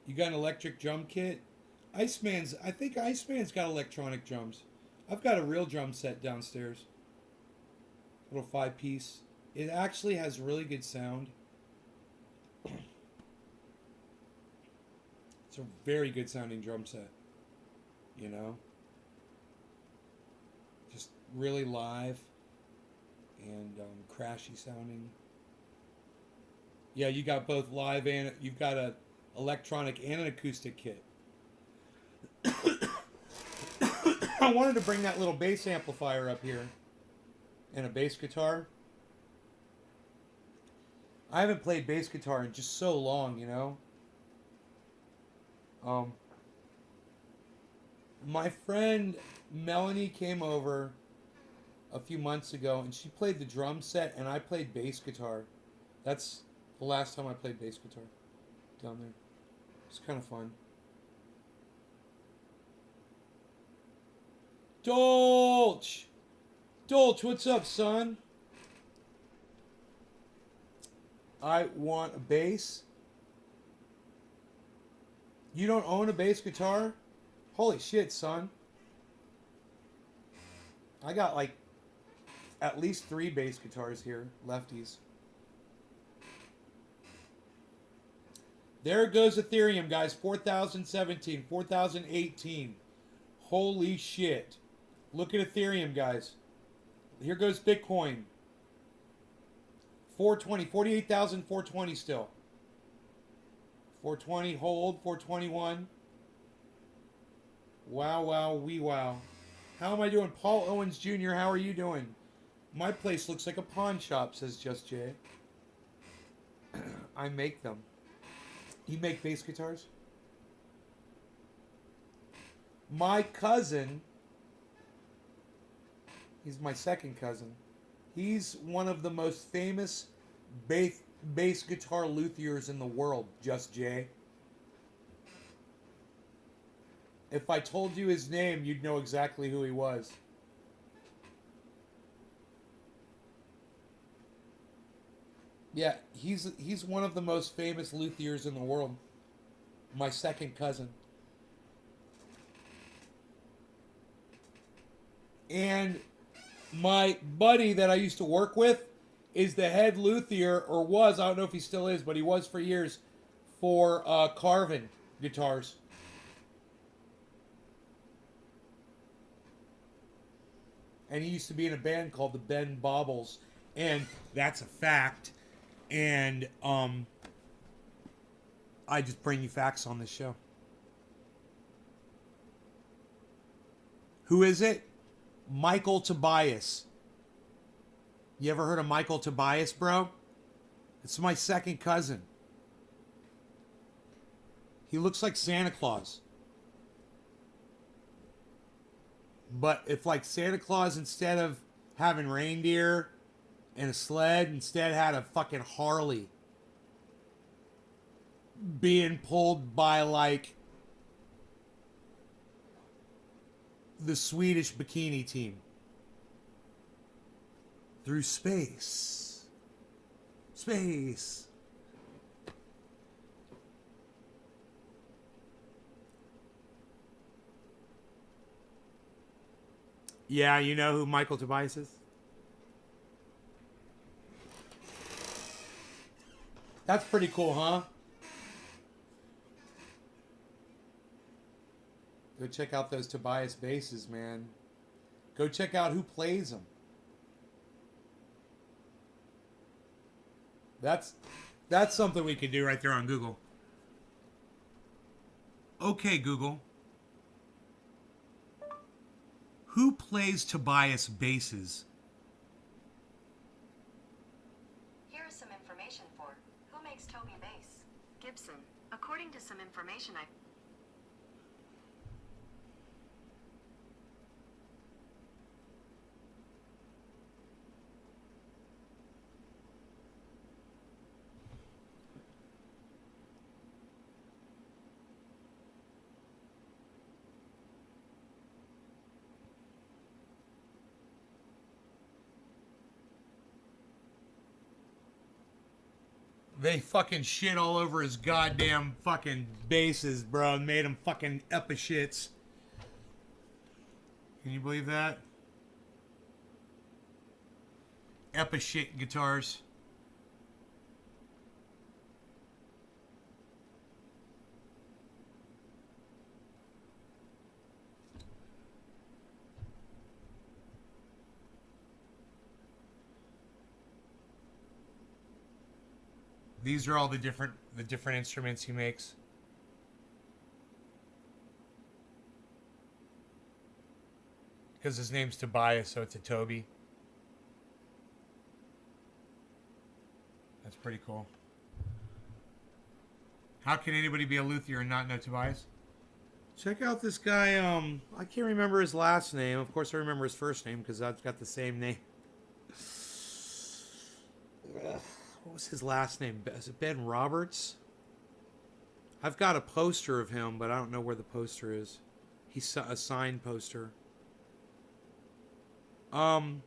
You got an electric drum kit? I think Iceman's got electronic drums. I've got a real drum set downstairs. Little 5-piece. It actually has really good sound. It's a very good sounding drum set. You know? Just really live and crashy sounding. Yeah, you got both live and you've got a electronic and an acoustic kit. I wanted to bring that little bass amplifier up here and a bass guitar. I haven't played bass guitar in just so long, you know. My friend Melanie came over a few months ago and she played the drum set and I played bass guitar. That's the last time I played bass guitar down there. It's kind of fun. Dolch! Dolch, what's up, son? I want a bass. You don't own a bass guitar? Holy shit, son. I got like at least 3 bass guitars here, lefties. There goes Ethereum, guys. 4017, 4018. Holy shit. Look at Ethereum, guys. Here goes Bitcoin. 420, 48,420 still. 420, hold, 421. Wow, wow, wee wow. How am I doing? Paul Owens Jr., how are you doing? My place looks like a pawn shop, says Just Jay. I make them. You make bass guitars? My cousin, he's my second cousin. He's one of the most famous bass guitar luthiers in the world, Just Jay. If I told you his name, you'd know exactly who he was. Yeah, he's one of the most famous luthiers in the world. My second cousin. And my buddy that I used to work with is the head luthier, or was, I don't know if he still is, but he was for years, for Carvin guitars. And he used to be in a band called the Ben Bobbles. And that's a fact. And I just bring you facts on this show. Who is it? Michael Tobias. You ever heard of Michael Tobias, bro? It's my second cousin. He looks like Santa Claus. But if like Santa Claus, instead of having reindeer and a sled, instead had a fucking Harley being pulled by like the Swedish bikini team through space. Space. Yeah, you know who Michael Tobias is? That's pretty cool, huh? Go check out those Tobias basses, man. Go check out who plays them. That's something we could do right there on Google. Okay, Google. Who plays Tobias basses? Here is some information for who makes Toby bass. Gibson. According to some information I... They fucking shit all over his goddamn fucking basses, bro, and made him fucking epi-shits. Can you believe that? Epi-shit guitars. These are all the different instruments he makes. Because his name's Tobias, so it's a Toby. That's pretty cool. How can anybody be a luthier and not know Tobias? Check out this guy. I can't remember his last name. Of course, I remember his first name because I've got the same name. What was his last name? Is it Ben Roberts? I've got a poster of him, but I don't know where the poster is. He's a signed poster. No,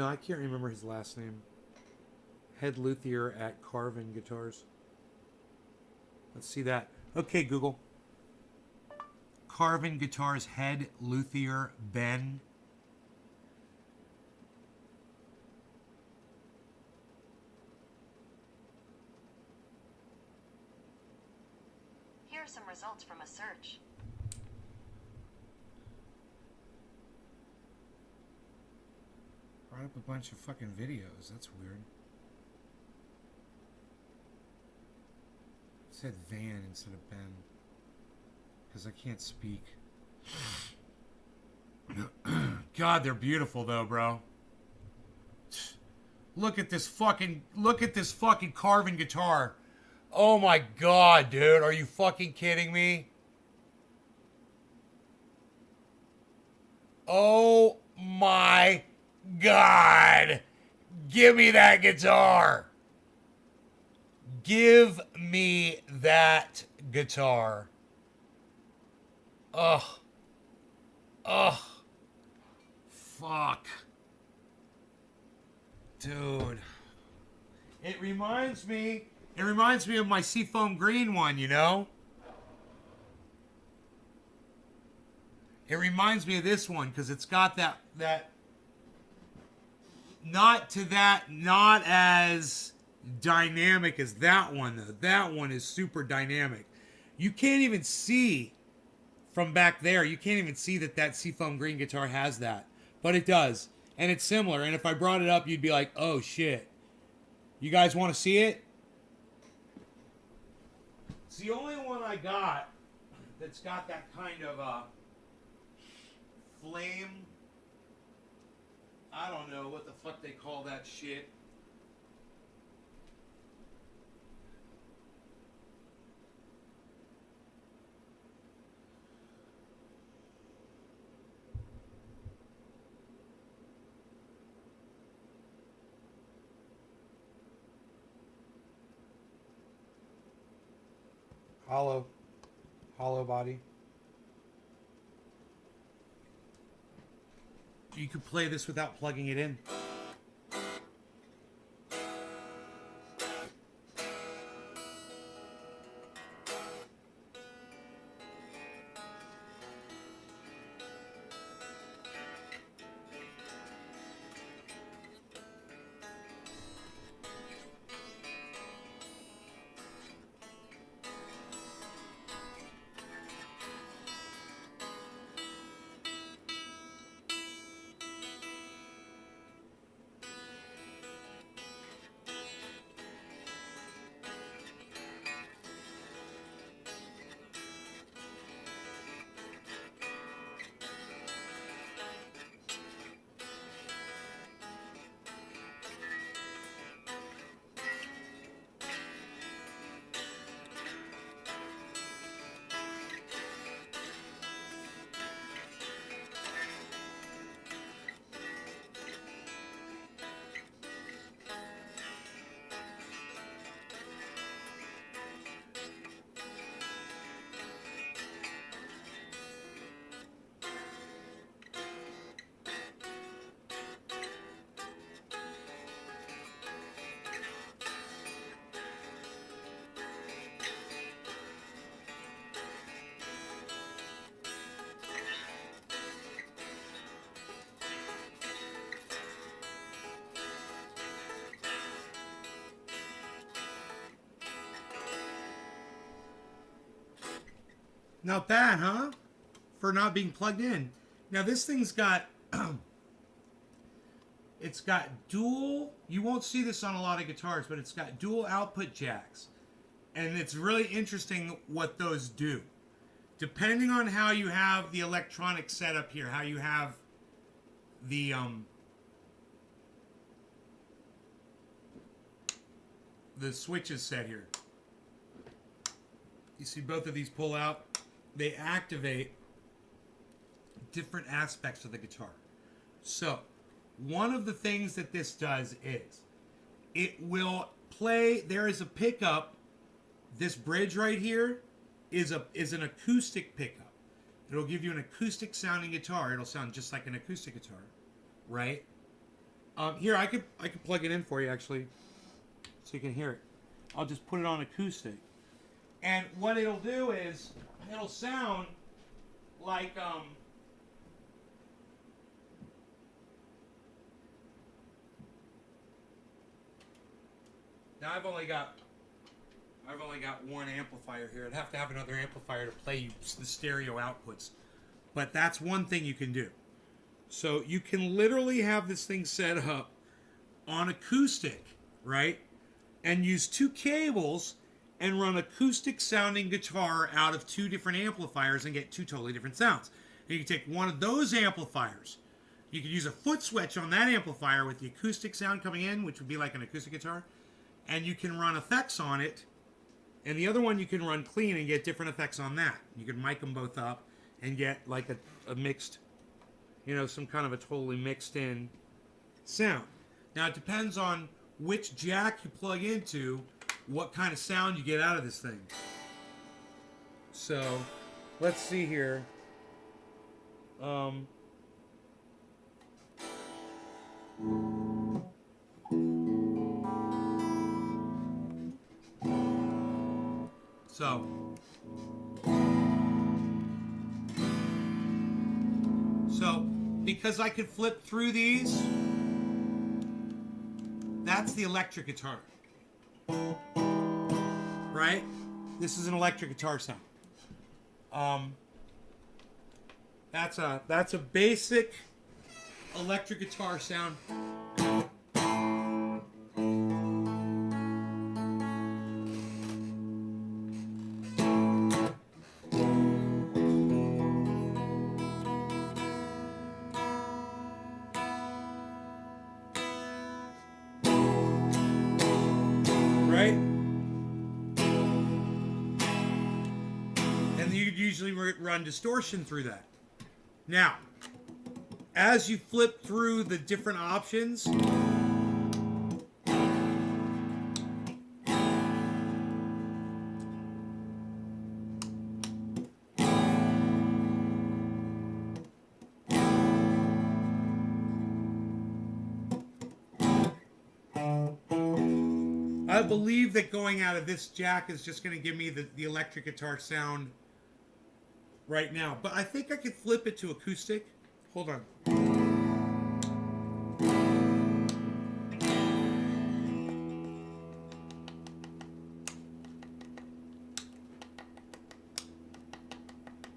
I can't remember his last name. Head luthier at Carvin Guitars. Let's see that. Okay, Google. Carvin Guitars head luthier Ben. Here are some results from a search. Brought up a bunch of fucking videos. That's weird. It said Van instead of Ben. Because I can't speak. God, they're beautiful though, bro. Look at this fucking Carvin guitar. Oh my god, dude. Are you fucking kidding me? Oh my god. Give me that guitar. Give me that guitar. Ugh. Ugh. Fuck. Dude. It reminds me of my Seafoam Green one, you know? It reminds me of this one because it's got that not as dynamic as that one though. That one is super dynamic. You can't even see from back there. You can't even see that Seafoam Green guitar has that, but it does, and it's similar. And if I brought it up, you'd be like, "Oh shit!" You guys want to see it? It's the only one I got that's got that kind of flame. I don't know what the fuck they call that shit. Hollow body. You could play this without plugging it in. Not bad, huh? For not being plugged in. Now this thing's got It's got dual, you won't see this on a lot of guitars, but it's got dual output jacks. And it's really interesting what those do. Depending on how you have the electronic setup here, how you have the switches set here. You see both of these pull out. They activate different aspects of the guitar. So, one of the things that this does is it will play, there is a pickup. This bridge right here is an acoustic pickup. It'll give you an acoustic sounding guitar. It'll sound just like an acoustic guitar, right? Here, I could plug it in for you actually, so you can hear it. I'll just put it on acoustic. And what it'll do is, it'll sound like, now I've only got one amplifier here. I'd have to have another amplifier to play you the stereo outputs. But that's one thing you can do. So you can literally have this thing set up on acoustic, right? And use two cables and run acoustic sounding guitar out of two different amplifiers and get two totally different sounds. And you can take one of those amplifiers. You could use a foot switch on that amplifier with the acoustic sound coming in, which would be like an acoustic guitar. And you can run effects on it. And the other one you can run clean and get different effects on that. You can mic them both up and get like a mixed, you know, some kind of a totally mixed in sound. Now it depends on which jack you plug into, what kind of sound you get out of this thing. So, let's see here. So, because I could flip through these, that's the electric guitar. Right? This is an electric guitar sound. That's a basic electric guitar sound. Right? And you usually run distortion through that. Now, as you flip through the different options, I believe that going out of this jack is just going to give me the electric guitar sound right now. But I think I could flip it to acoustic. Hold on.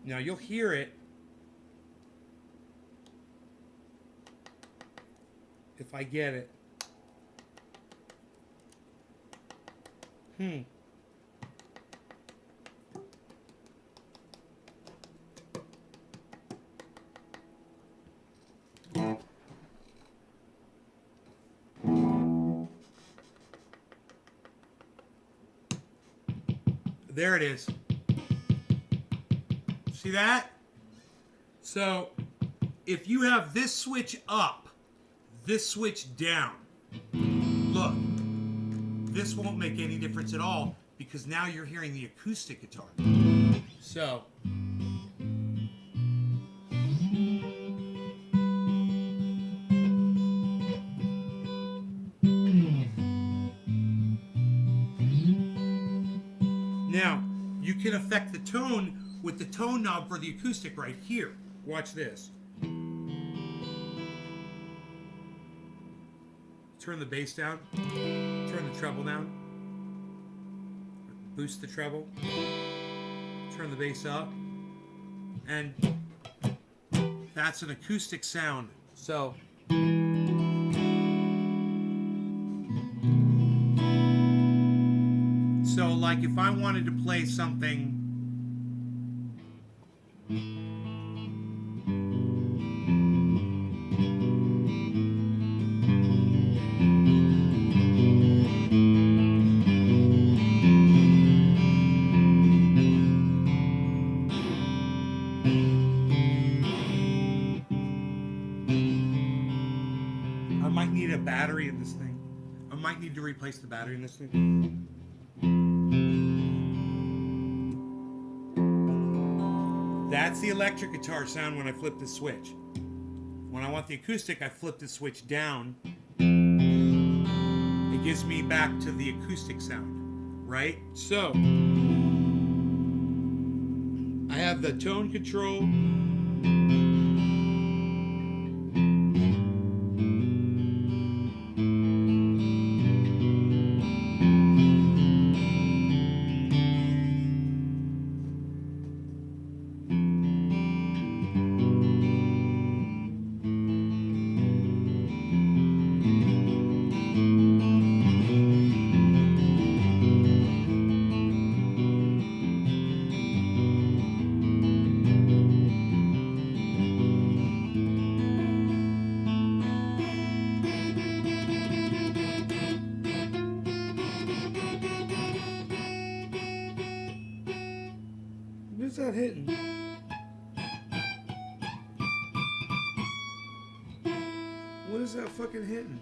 Now you'll hear it if I get it. There it is. See that? So, if you have this switch up, this switch down, look, this won't make any difference at all because now you're hearing the acoustic guitar. So, now you can affect the tone with the tone knob for the acoustic right here. Watch this. Turn the bass down. Turn the treble down. Boost the treble. Turn the bass up. And that's an acoustic sound. So like if I wanted to play something. I might need a battery in this thing. I might need to replace the battery in this thing. That's the electric guitar sound when I flip the switch. When I want the acoustic, I flip the switch down. It gives me back to the acoustic sound, right? So, I have the tone control. What's that hitting? What is that fucking hitting?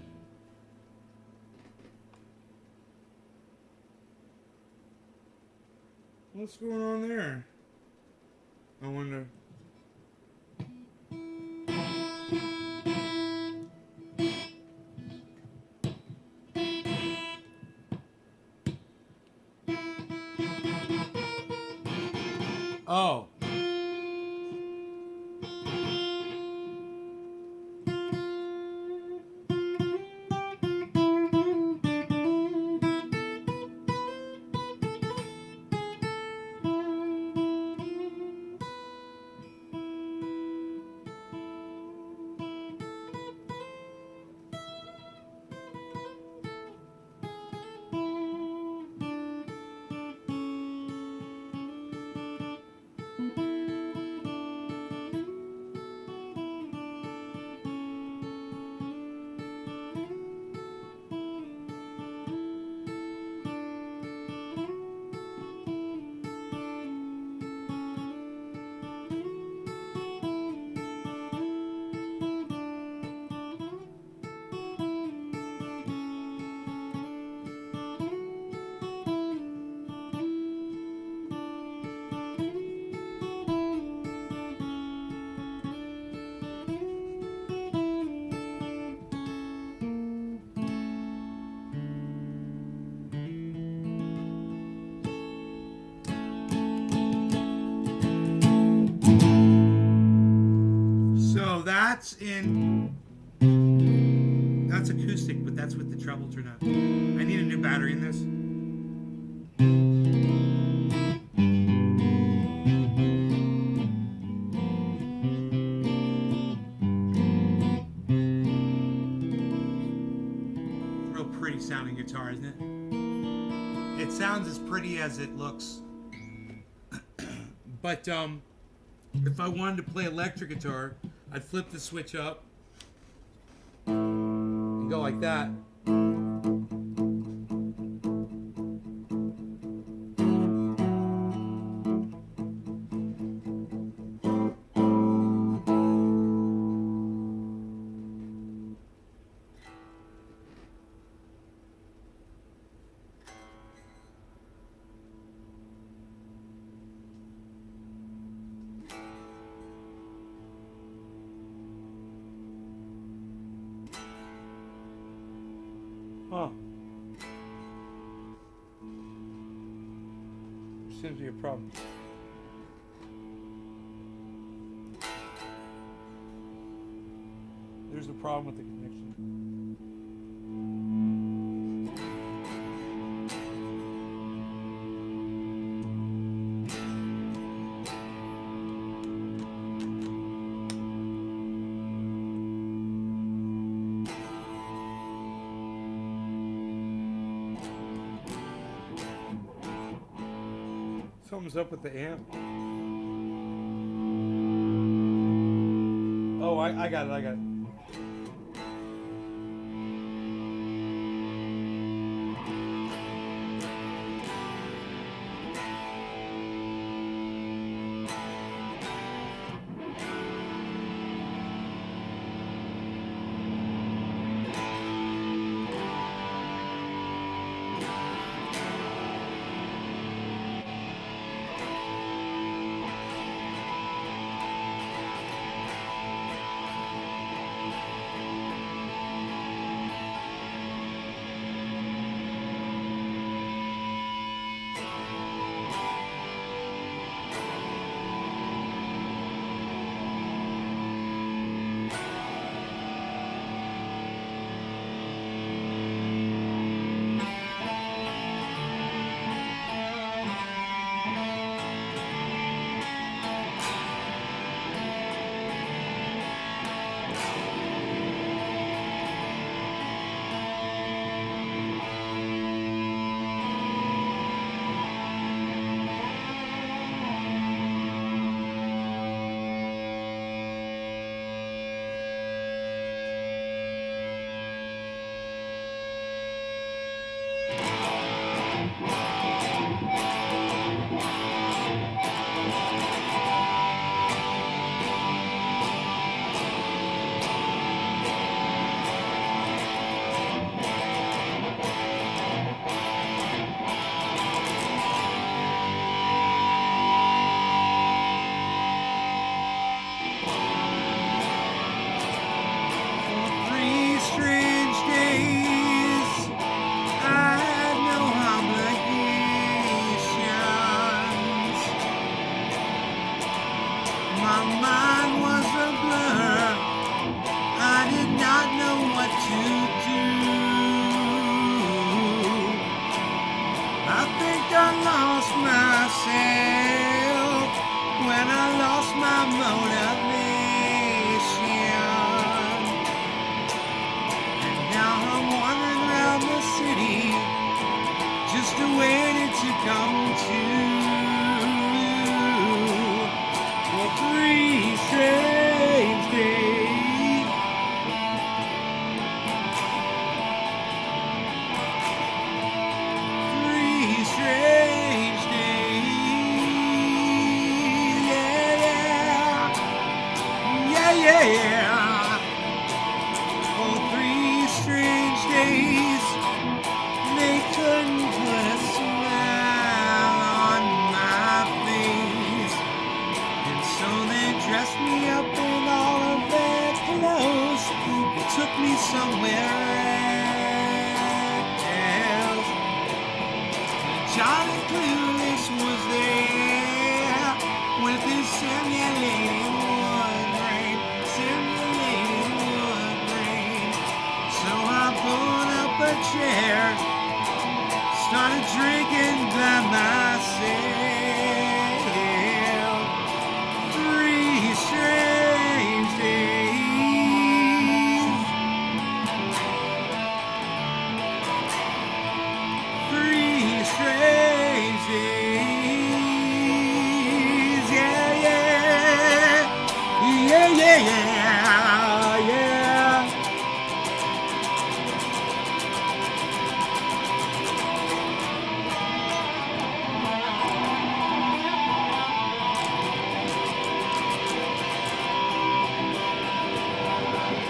What's going on there? I wonder. Oh. So that's acoustic, but that's with the treble turned up. I need a new battery in this. Real pretty sounding guitar, isn't it? It sounds as pretty as it looks. But if I wanted to play electric guitar, I'd flip the switch up and go like that. Huh. Seems to be a problem. There's a problem with the connection. Something's up with the amp. Oh, I got it. I got it.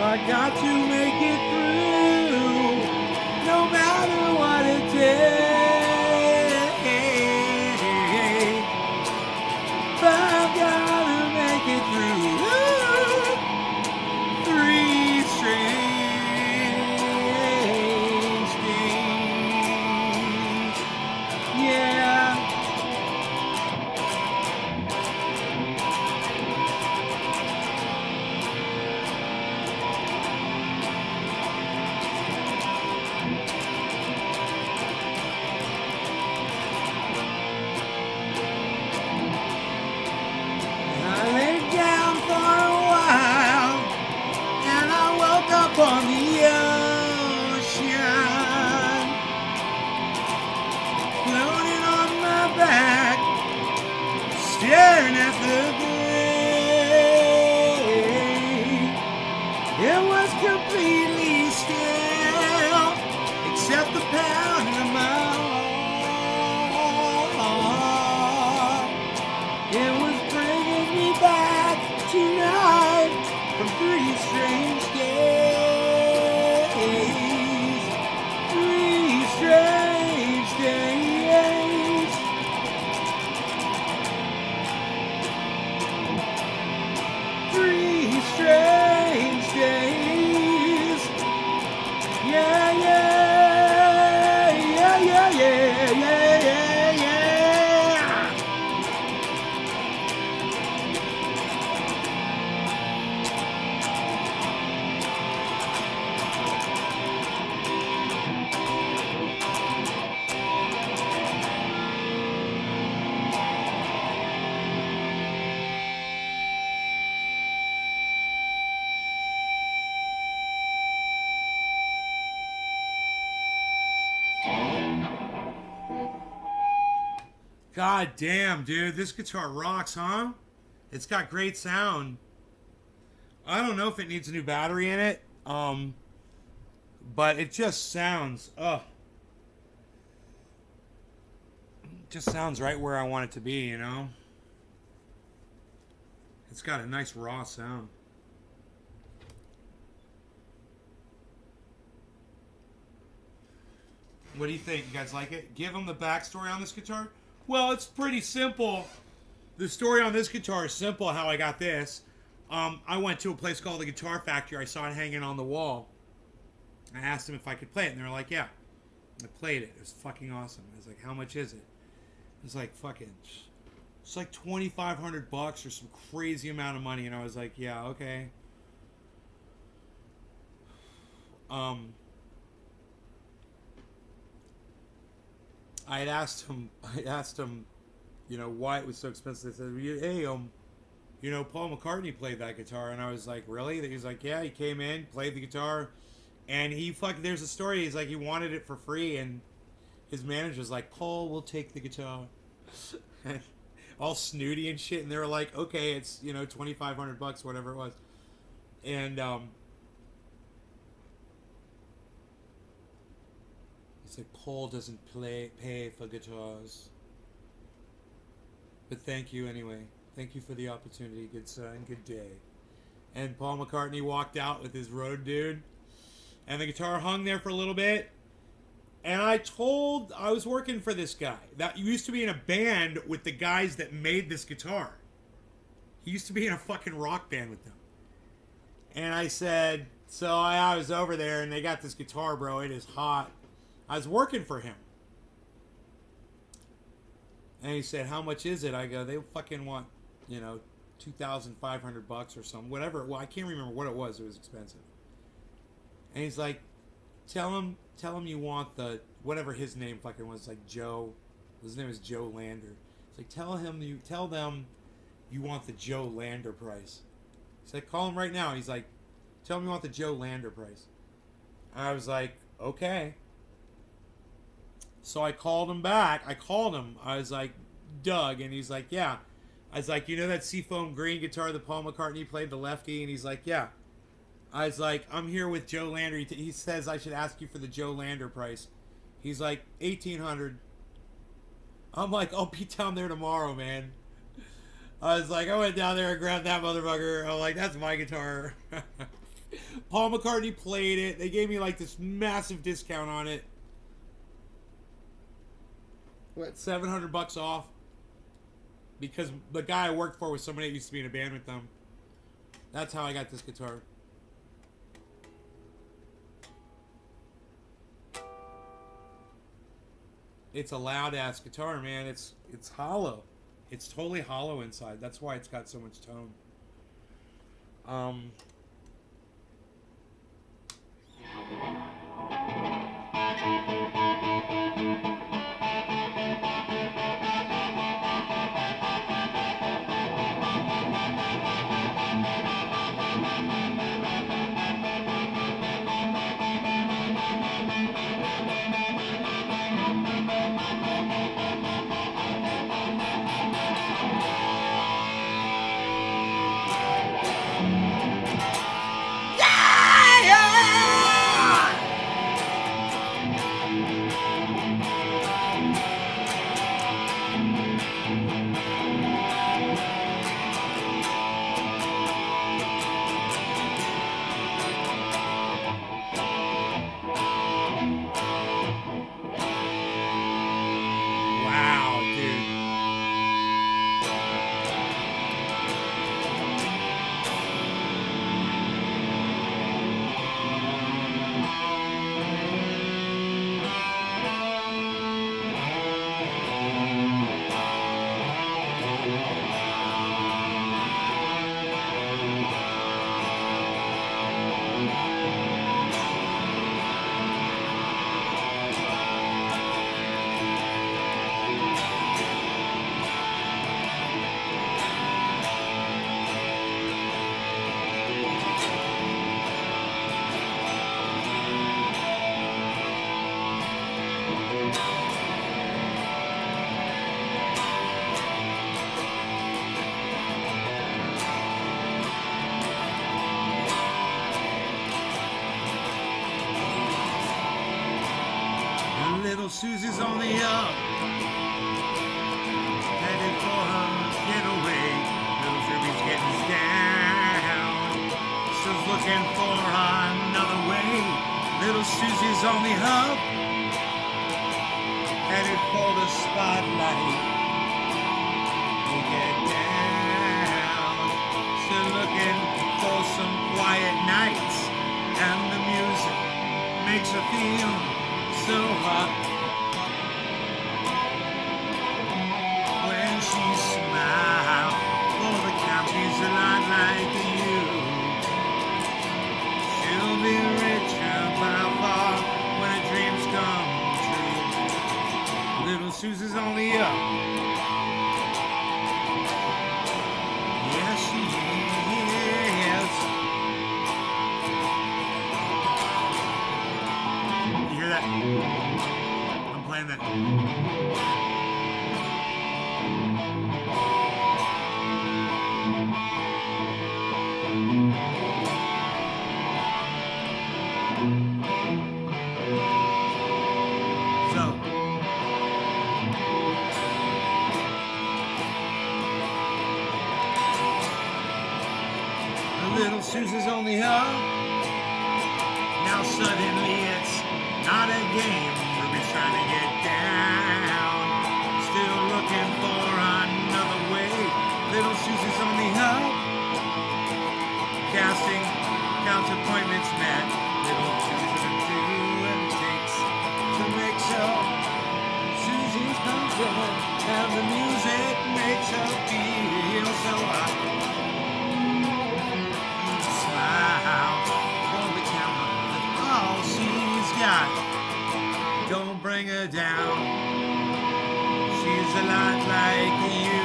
I got to make it through, no matter what it takes. I've got to make it through. Three strange days. Yeah. staring at the grave. It was completely still, except the pounding of my heart. It was bringing me back tonight from 3 strange days. 3 strange days. 3 strange days. Yeah, yeah, yeah, yeah, yeah, yeah, yeah, yeah. God damn, dude, this guitar rocks, huh? It's got great sound. I don't know if it needs a new battery in it, but it just sounds, just sounds right where I want it to be, you know? It's got a nice raw sound. What do you think? You guys like it? Give them the backstory on this guitar. Well, it's pretty simple. The story on this guitar is simple, how I got this. I went to a place called the Guitar Factory. I saw it hanging on the wall. I asked them if I could play it, and they were like, yeah. I played it. It was fucking awesome. I was like, how much is it? It was like fucking... It's like $2,500 or some crazy amount of money. And I was like, yeah, okay. I had asked him, you know, why it was so expensive. They said, hey, you know, Paul McCartney played that guitar. And I was like, really? He was like, yeah, he came in, played the guitar. And he fucking, there's a story. He's like, he wanted it for free. And his manager's like, Paul, we'll take the guitar. All snooty and shit. And they were like, okay, it's, you know, $2,500, whatever it was. And, it's like, Paul doesn't pay for guitars. But thank you anyway. Thank you for the opportunity. Good son. Good day. And Paul McCartney walked out with his road dude. And the guitar hung there for a little bit. And I was working for this guy. That used to be in a band with the guys that made this guitar. He used to be in a fucking rock band with them. And I said, so I was over there and they got this guitar, bro. It is hot. I was working for him. And he said, how much is it? I go, they fucking want, you know, $2,500 or something. Whatever. Well, I can't remember what it was. It was expensive. And he's like, tell him you want the, whatever his name fucking was, like Joe. His name is Joe Lander. It's like, tell them you want the Joe Lander price. He's like, call him right now. He's like, tell him you want the Joe Lander price. I was like, okay. So I called him back. I was like, Doug. And he's like, yeah. I was like, you know that Seafoam green guitar that Paul McCartney played, the lefty? And he's like, yeah. I was like, I'm here with Joe Lander. He says I should ask you for the Joe Lander price. He's like, $1,800. I'm like, I'll be down there tomorrow, man. I was like, I went down there and grabbed that motherfucker. I'm like, that's my guitar. Paul McCartney played it. They gave me like this massive discount on it. What, $700 off? Because the guy I worked for was somebody that used to be in a band with them. That's how I got this guitar. It's a loud ass guitar, man. It's hollow. It's totally hollow inside. That's why it's got so much tone. Susie's on the up, headed for her getaway. Little Ruby's getting down, still's looking for another way. Little Susie's on the hub, headed for the spotlight. We'll get down, still looking for some quiet nights, and the music makes her feel so hot. When she smiles, for the county's a lot like you. She'll be richer by far when her dreams come true. Little Susie's on the up. Yeah, she is. You hear that? I'm playing that. So, little Susie's on the up. Now suddenly it's not a game. Ruby's trying to get down, still looking for another way. Little Susie's on the up, casting counts appointments met. Little Susie and two and takes to make sure Susie's control, and the music makes her feel so hot. Smile for the camera with all she's got. Don't bring her down. She's a lot like you.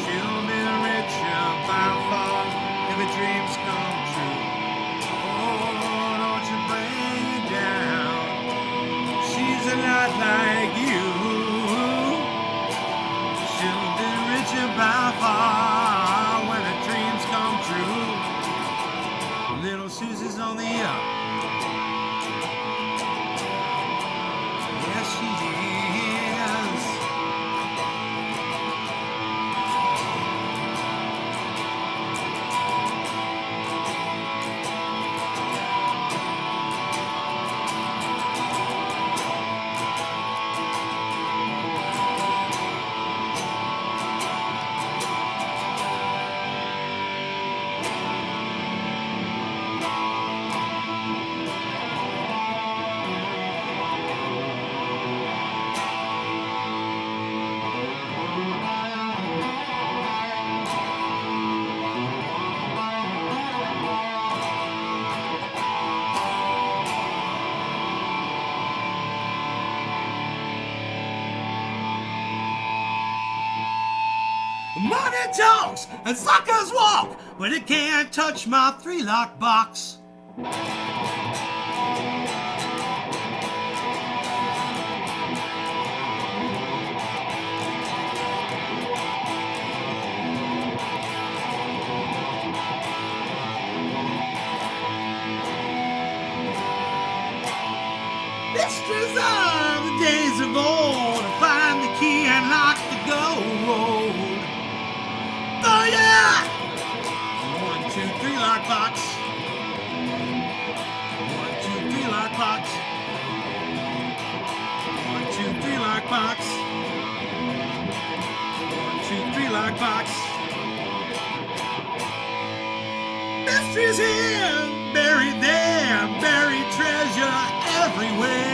She'll be richer by far if her dreams come true. Oh, don't you bring her down. She's a lot like you. She'll be richer by far when her dreams come true. Little Susie's on the up. Yes, she is. Money talks and suckers walk, but it can't touch my 3-lock box. Mysteries of the days of old, find the key and lock the gold. Oh yeah! 1, 2, 3 lock box. 1, 2, 3 lock box. 1, 2, 3 lock box. 1, 2, 3 lock box. Mysteries here, buried there, buried treasure everywhere.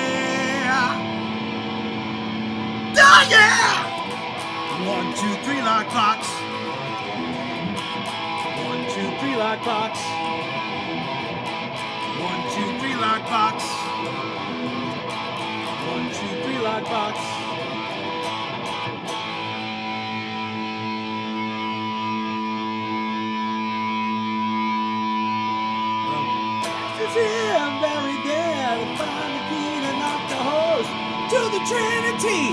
Oh yeah! 1, 2, 3 lock box. 1, 2, 3 lock box. 1, 2, 3 lock box. 1, 2, 3 lock box. It's here, I'm buried there to find the key to knock the hose to the Trinity.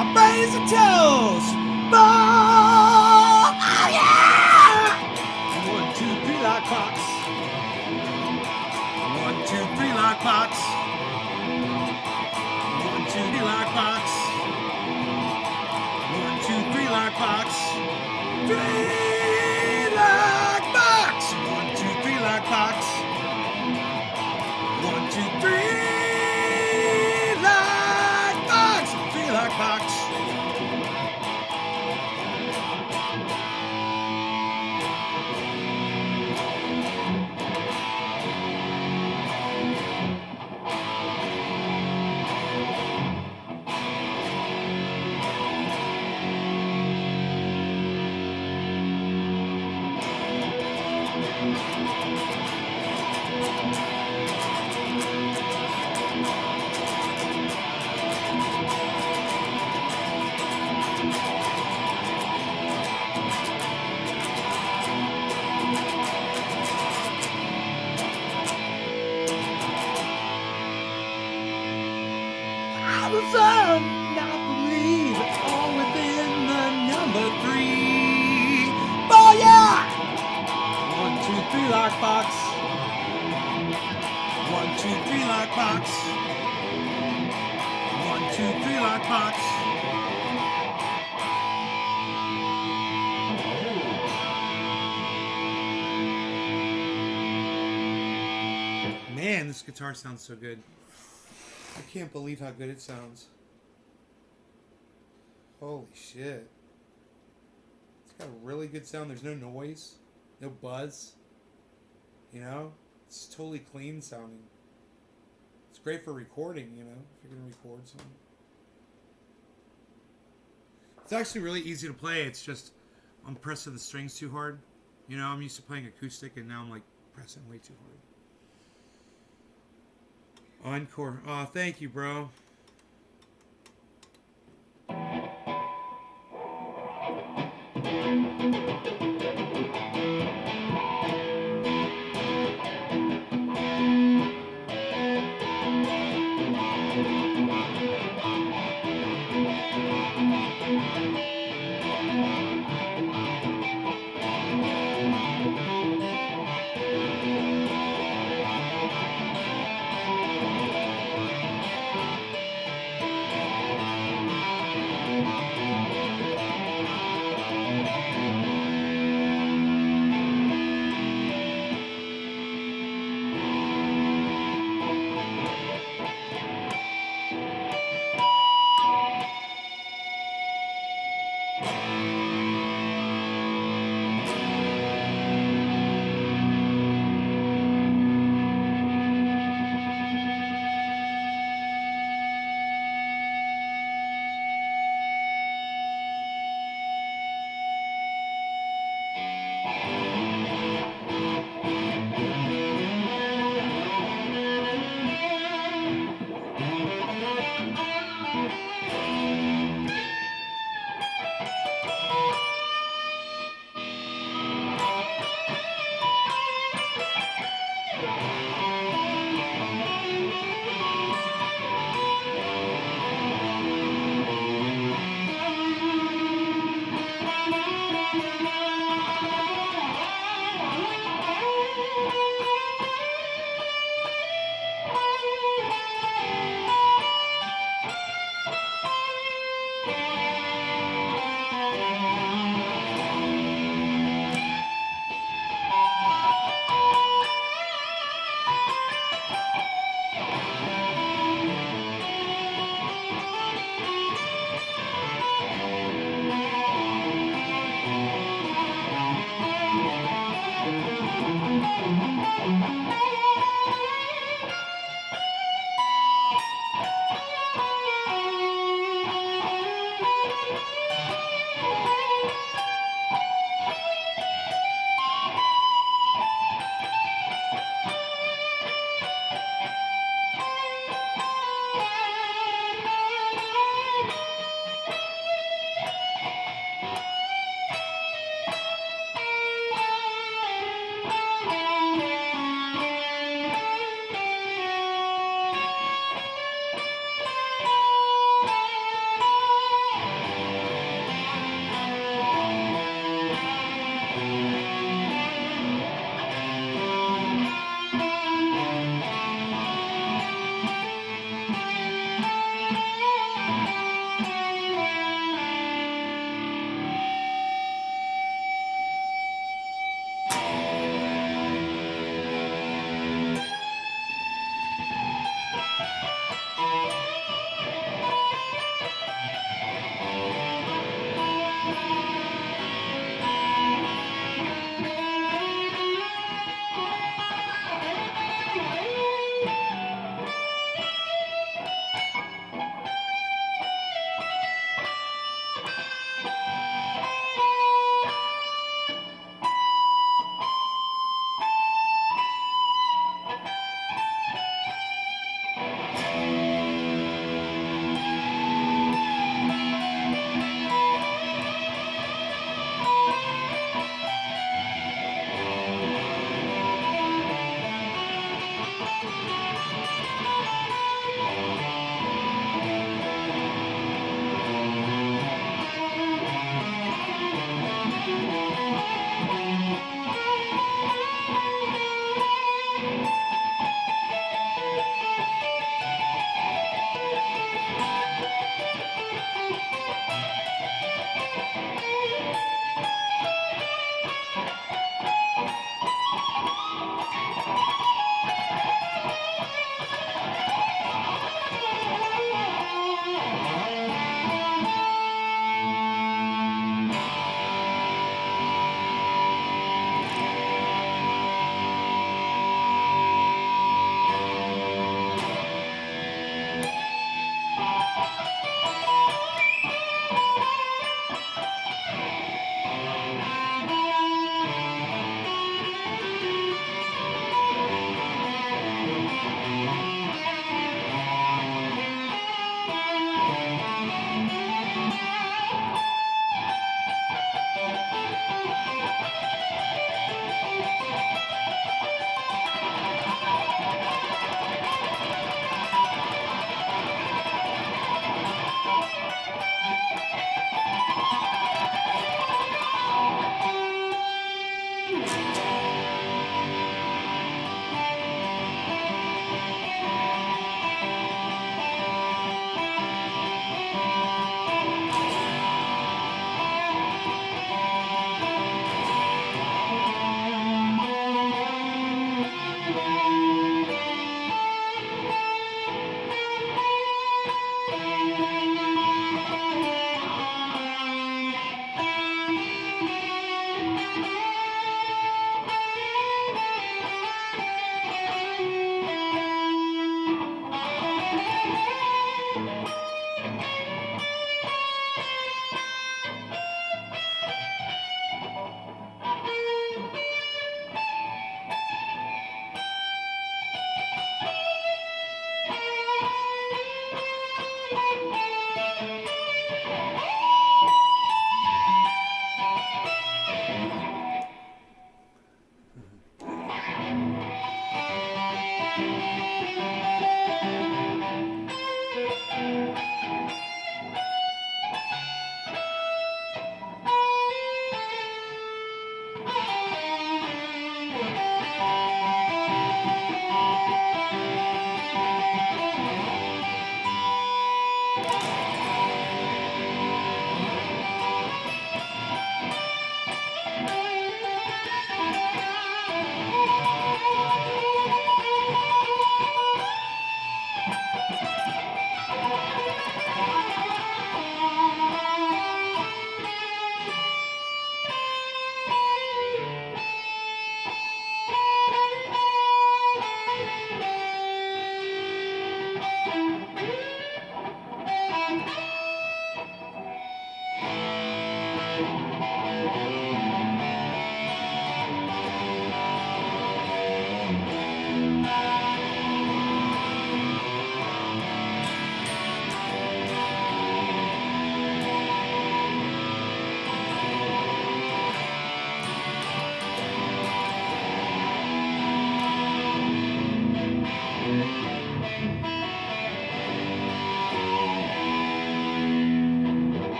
I praise the toast. Oh yeah! 1, 2, 3 lock box. 1, 2, 3 lock box. 3 like box. 1, 2, 3 like box. 1, 2, 3 like box. 3 like box. I was not believe it's all within the number 3. Oh yeah! 1, 2, 3 like box. 1, 2, 3 like box. 1, 2, 3 like box. Man, this guitar sounds so good. I can't believe how good it sounds. Holy shit. It's got a really good sound. There's no noise, no buzz. You know? It's totally clean sounding. It's great for recording, you know, if you're going to record something. It's actually really easy to play. It's just I'm pressing the strings too hard. You know, I'm used to playing acoustic, and now I'm like pressing way too hard. Encore. Oh, thank you, bro.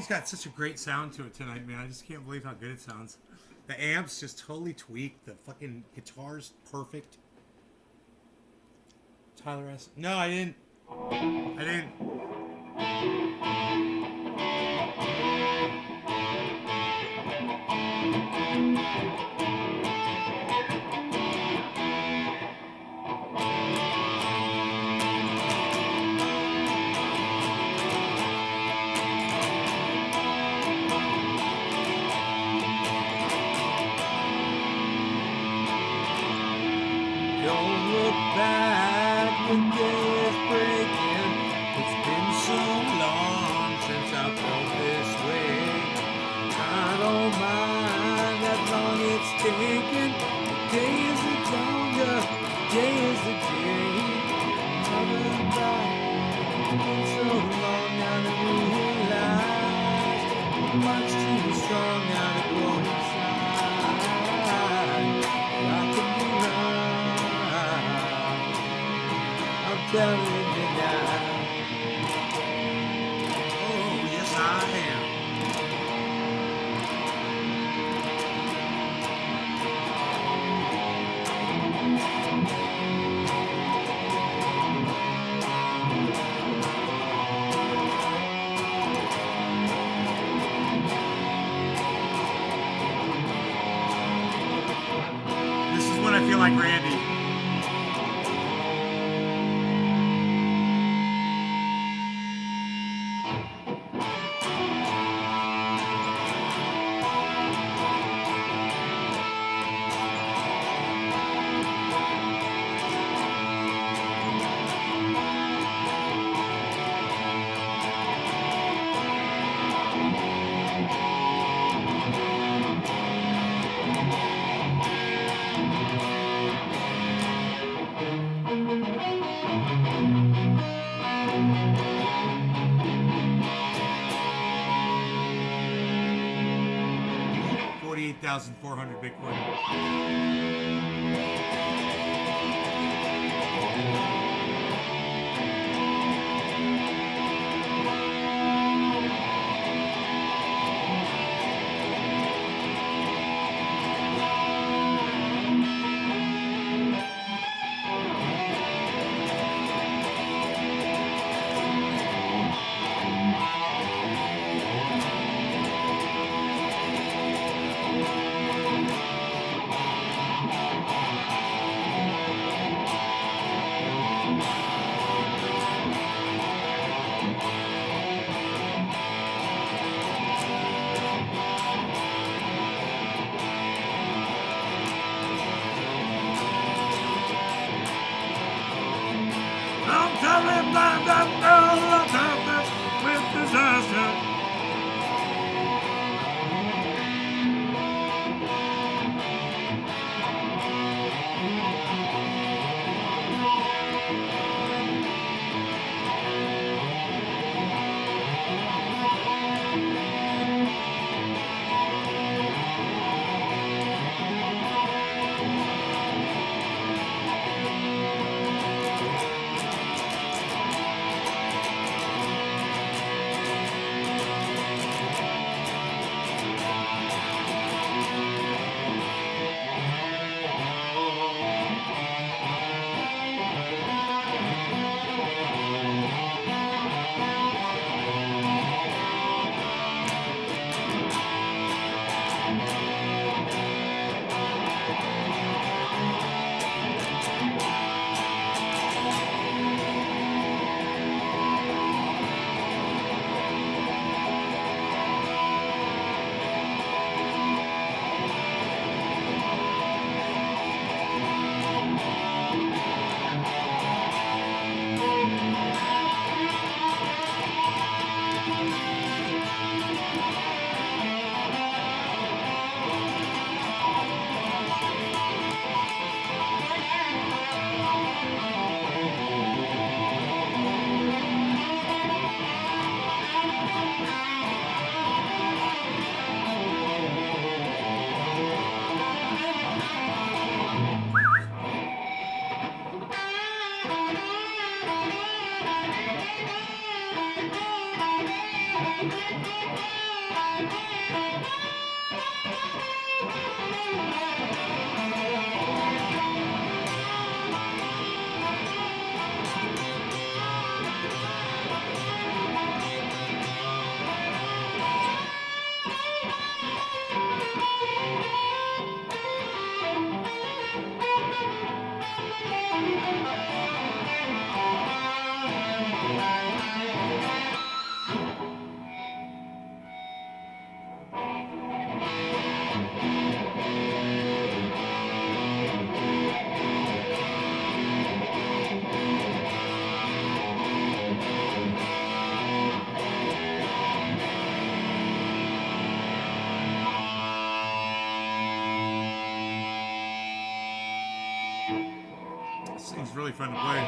got such a great sound to it tonight, man. I just can't believe how good it sounds. The amps just totally tweaked. The fucking guitar's perfect. Tyler S. No, I didn't. I didn't. Don't look back when day is breaking. It's been so long since I felt this way. I don't mind as long it's taken. The day is a longer, the day is a day. Another back. It's been so long now to realize. Much too strong now to go inside. I can be right. I'm telling you now. Oh, yes, I am. This is when I feel like Randy. $48,400 Bitcoin. I'm telling that girl about that with disaster. This thing's really fun to play.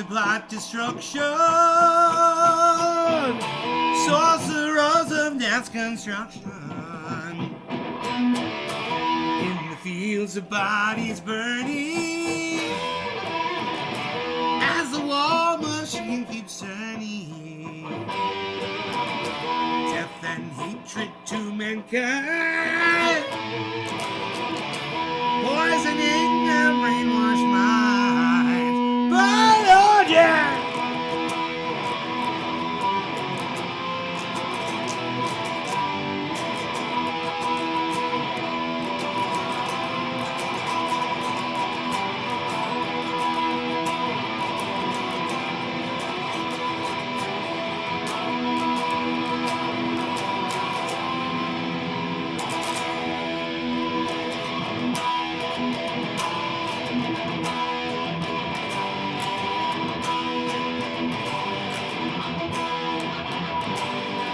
Plot destruction, sorcerers of dance construction. In the fields of bodies burning, as the war machine keeps turning. Death and hatred to mankind, poisoning their brainwashed minds. But oh yeah!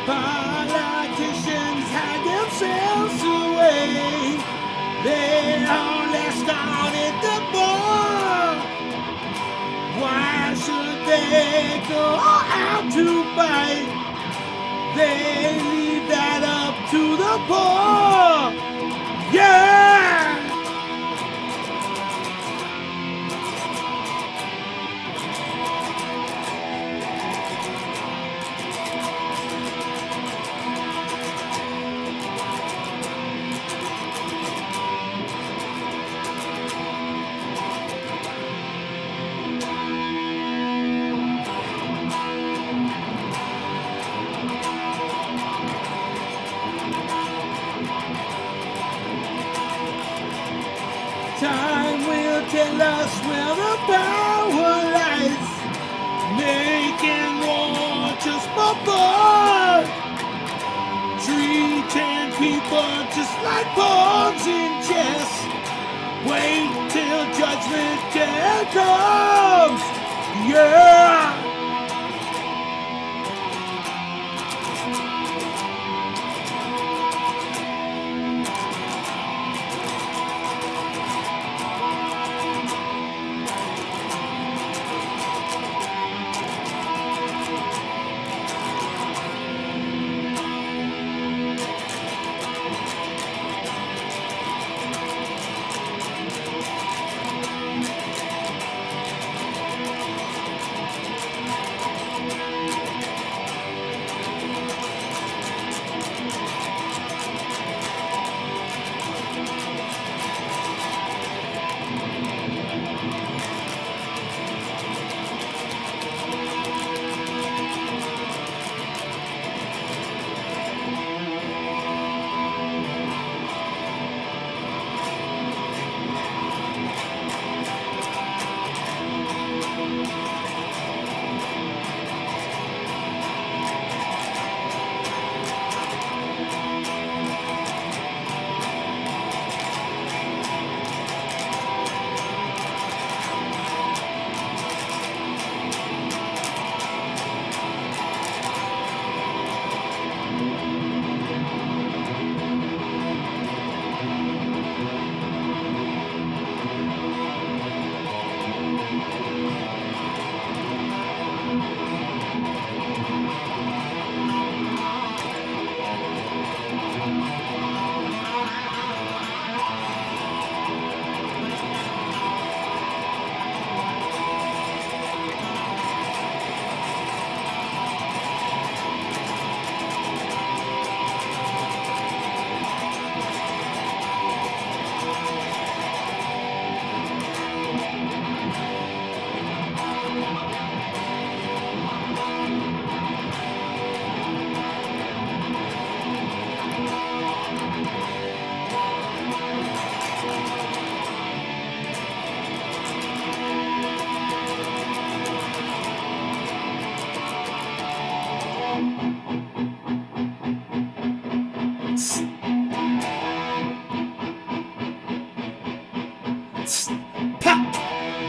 Politicians hide themselves away. They only started the war. Why should they go out to fight? They leave that up to the poor. Yeah! Time will tell us where the power lies. Making war just for fun. Treating people just like pawns in chess. Wait till judgment day comes. Yeah.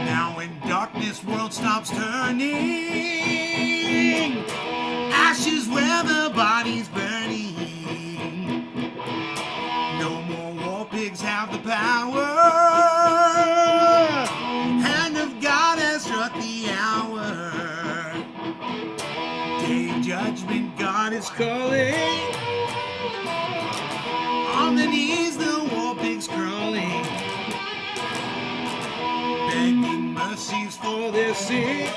Now when darkness world stops turning, ashes where the body's burning. No more war pigs have the power. Hand of God has struck the hour. Day of judgment, God is calling. On the knees, the war pigs crawling, begging mercies for their sin.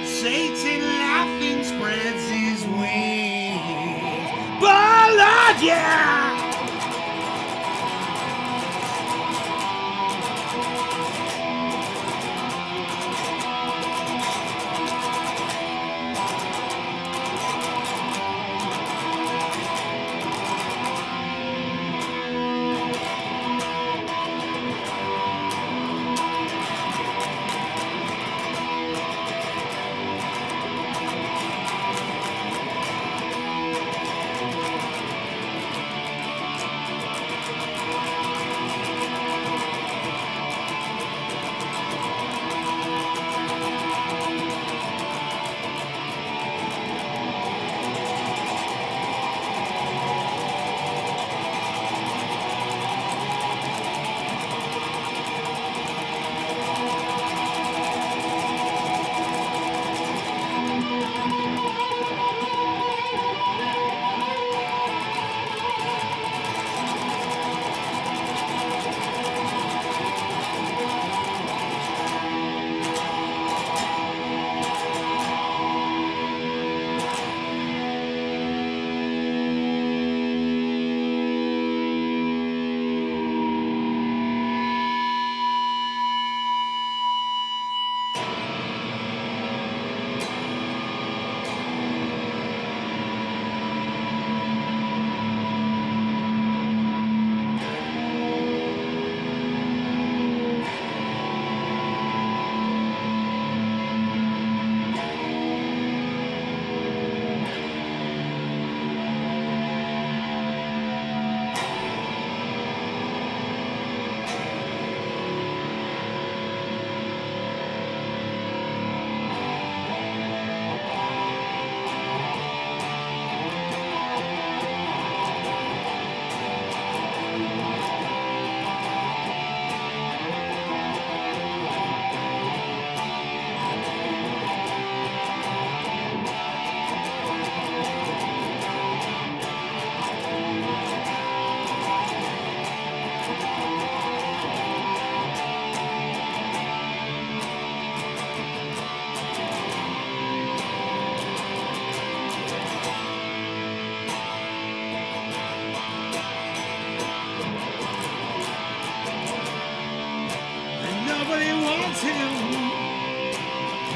Satan laughing spreads his wings. Ballad, yeah!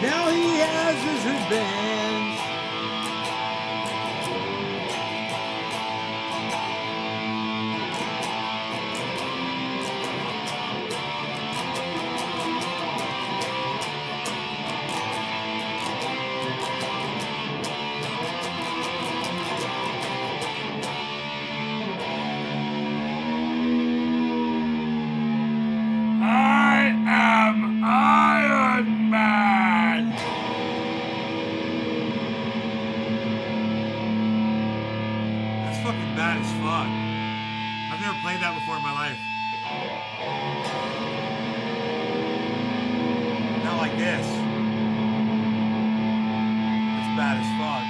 Now he has his revenge. I am Iron Man! That's fucking bad as fuck. I've never played that before in my life. Not like this. That's bad as fuck.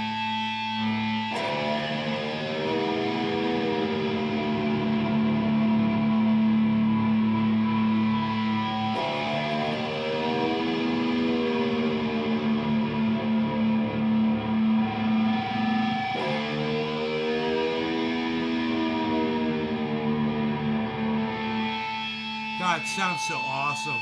God, it sounds so awesome.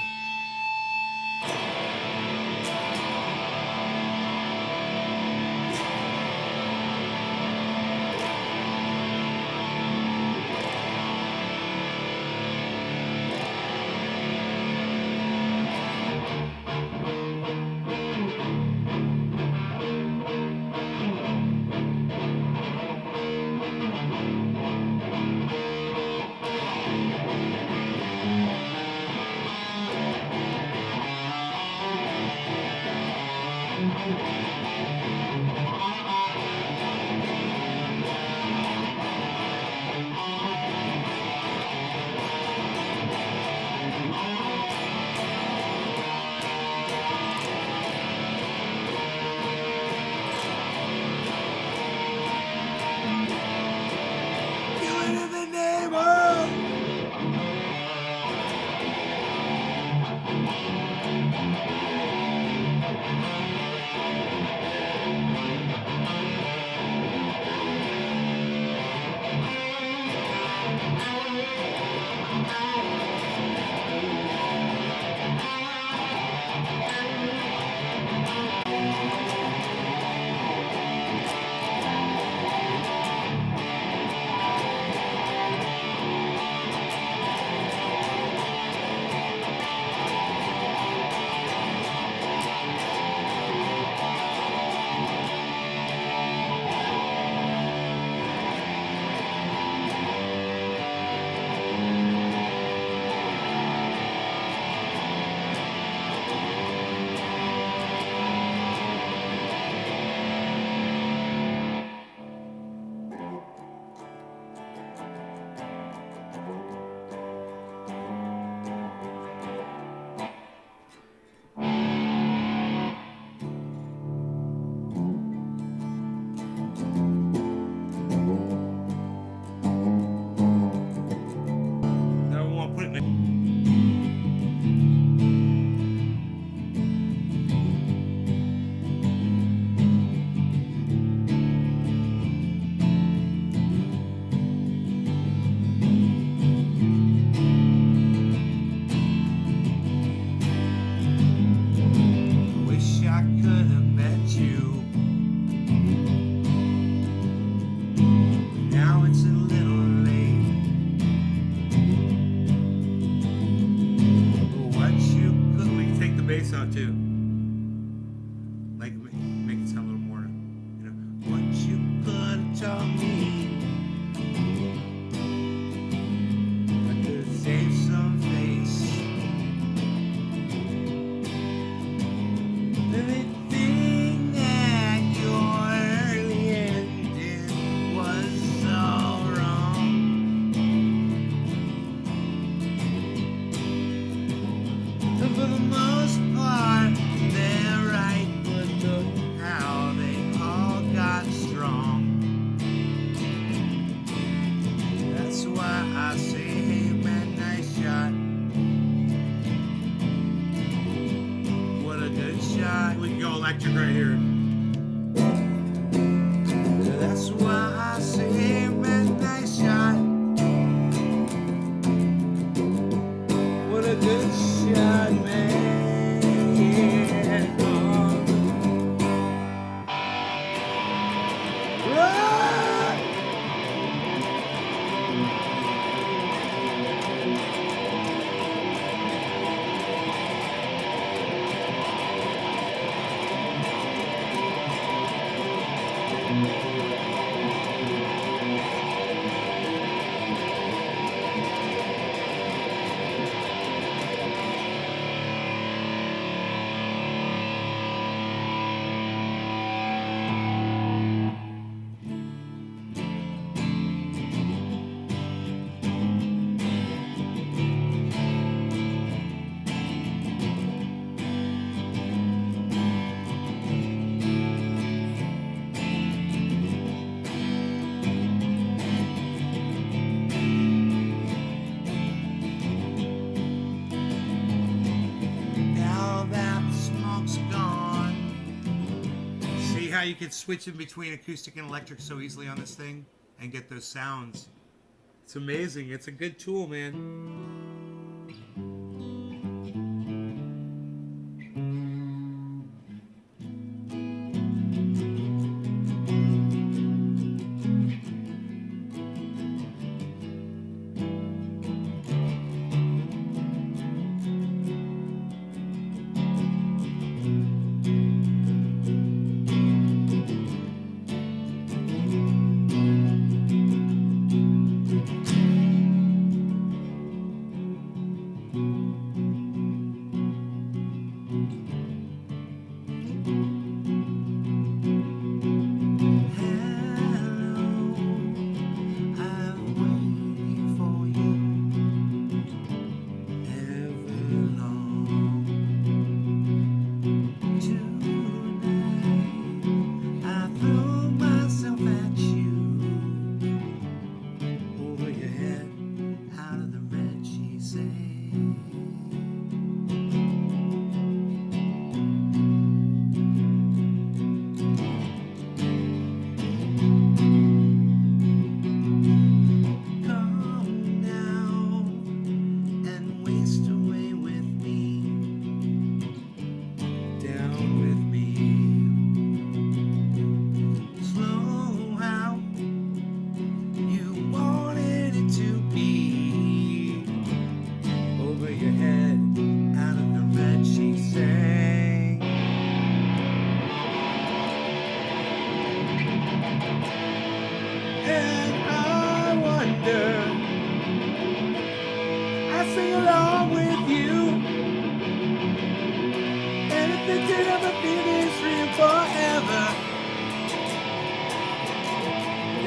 electric right here. That's why I say midnight shot. What a good shot, man. Yeah. Now that the smoke's gone. See how you can switch in between acoustic and electric so easily on this thing and get those sounds. It's amazing. It's a good tool, man.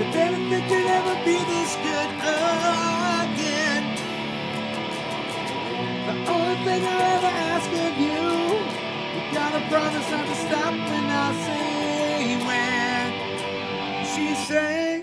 If anything could ever be this good again, the only thing I ever ask of you, you gotta promise not to stop when I say when. She sang.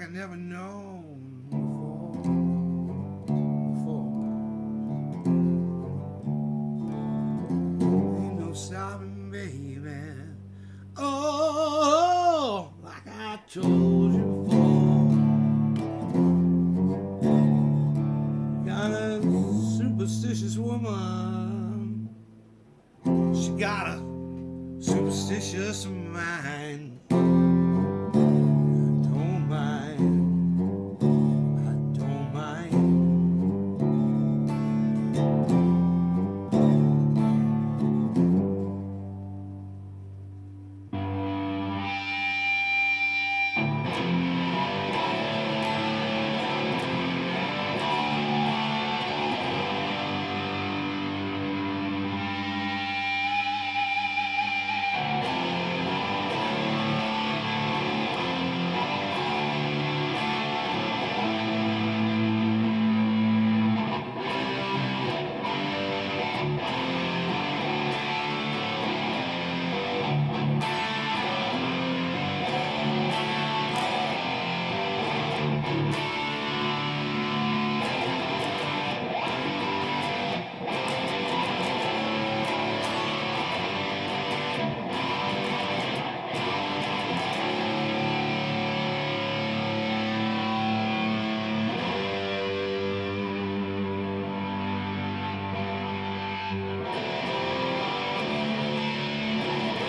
I never known before. Ain't no stopping, baby. Oh, like I told you before. Got a superstitious woman. She got a superstitious mind. Don't mind. I don't mind.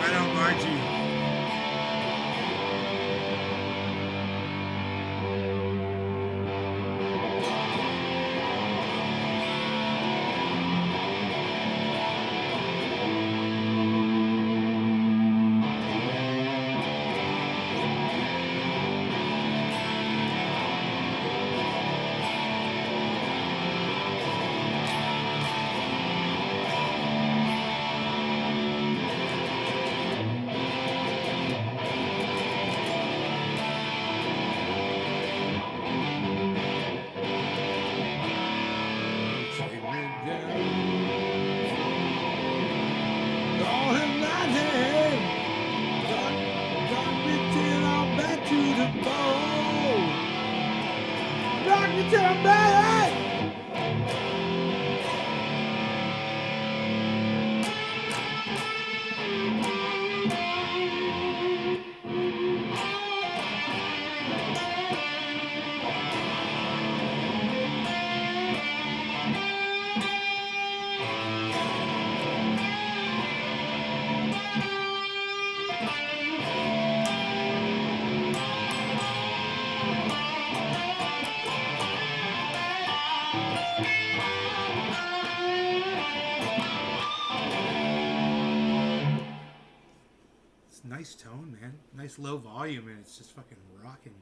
Right on, Margie. Take me down. Call him lightning. Rock me till I'm back to the bone. Rock me till I'm back. It's a nice tone, man. Nice low volume, and it's just fucking rocking.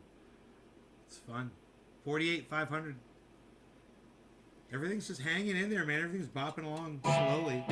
It's fun. 48,500. Everything's just hanging in there, man. Everything's bopping along slowly.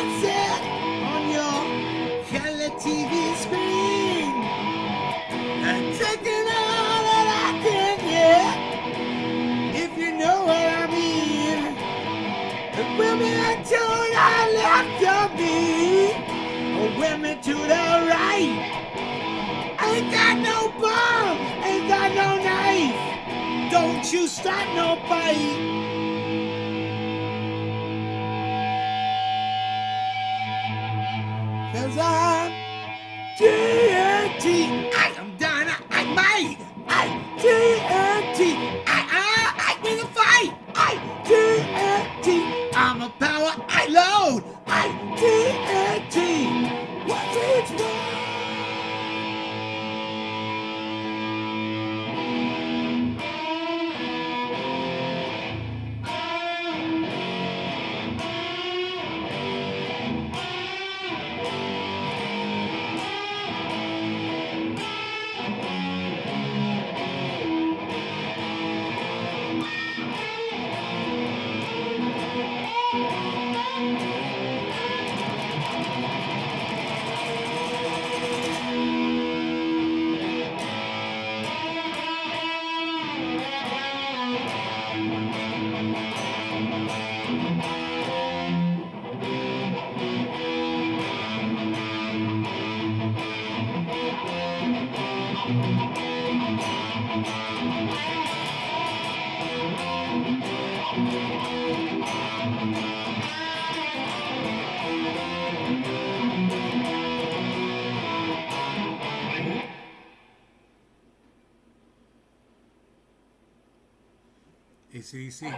sunset on your color TV screen. And taking all that I can get, if you know what I mean. The women to the left of me, or women to the right. Ain't got no bomb, ain't got no knife. Don't you start no fight. Cause I'm TNT. I am dynamite. I TNT. I win the fight. I TNT. I'm a power. I load. I TNT. What's each one? AC/DC.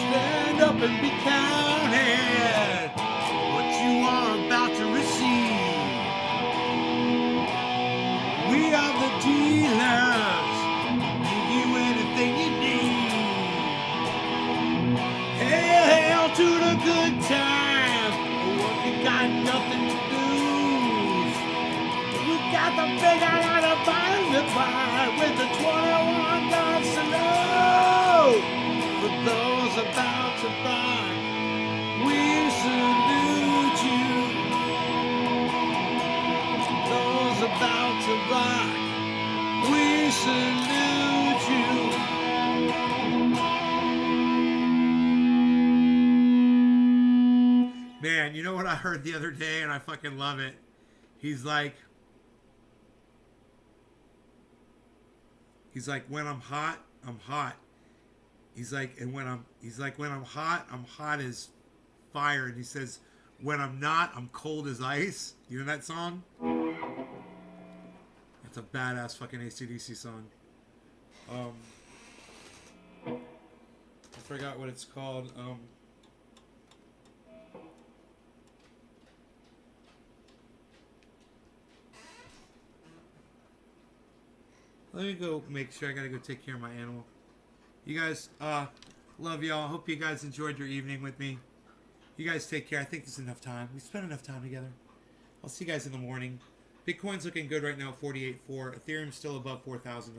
Stand up and be counted. What you are about to receive. We are the dealers. Give you anything you need. Hail, hail to the good times. What you got nothing to lose. We got the big out of the bottom to buy with the 21 gun salute. For those about to buy, we salute you. Those about to buy, we salute you. Man, you know what I heard the other day, and I fucking love it. He's like, when I'm hot, I'm hot. He's like, when I'm hot as fire. And he says, when I'm not, I'm cold as ice. You know that song? That's a badass fucking AC/DC song. I forgot what it's called. Let me go make sure. I gotta go take care of my animal. You guys, love y'all. Hope you guys enjoyed your evening with me. You guys take care. I think this is enough time. We spent enough time together. I'll see you guys in the morning. Bitcoin's looking good right now, 48.4. Ethereum's still above $4,000.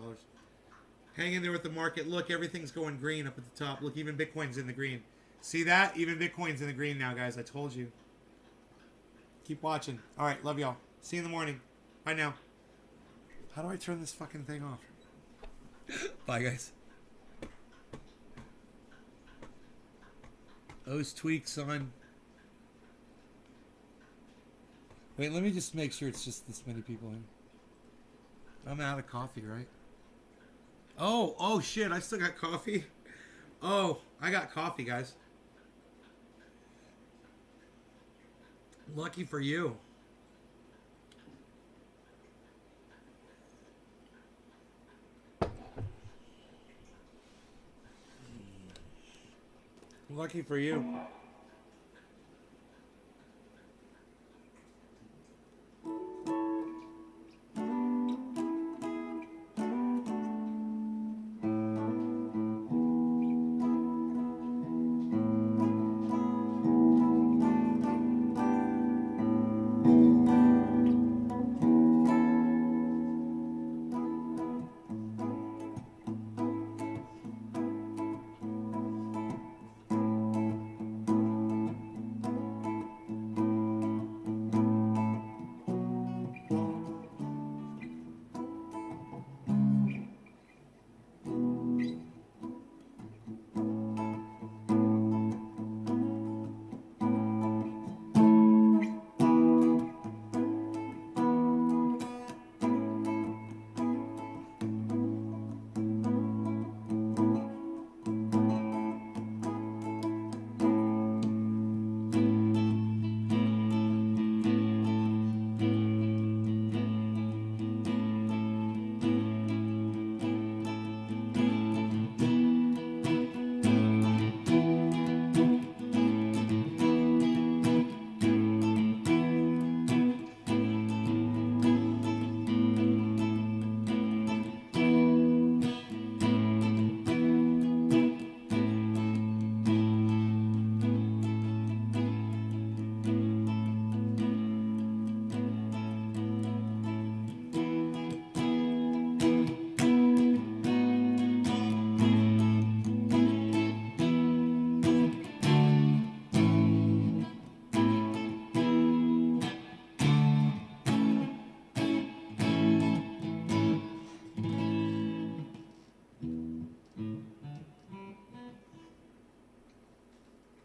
Hang in there with the market. Look, everything's going green up at the top. Look, even Bitcoin's in the green. See that? Even Bitcoin's in the green now, guys. I told you. Keep watching. All right, love y'all. See you in the morning. Bye now. How do I turn this fucking thing off? Bye, guys. Those tweaks on. Wait, let me just make sure it's just this many people in. I'm out of coffee, right? Oh shit, I still got coffee. Oh, I got coffee, guys. Lucky for you. Lucky for you.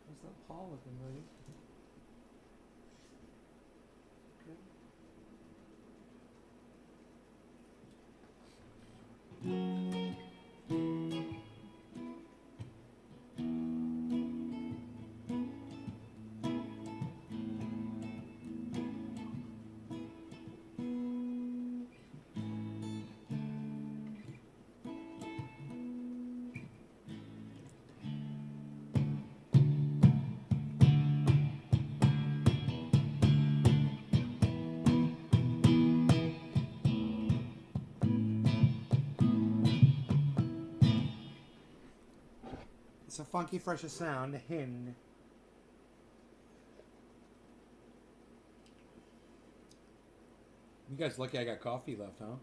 What's that Paul looking like? It's a funky, fresh sound. Hin. You guys lucky I got coffee left, huh?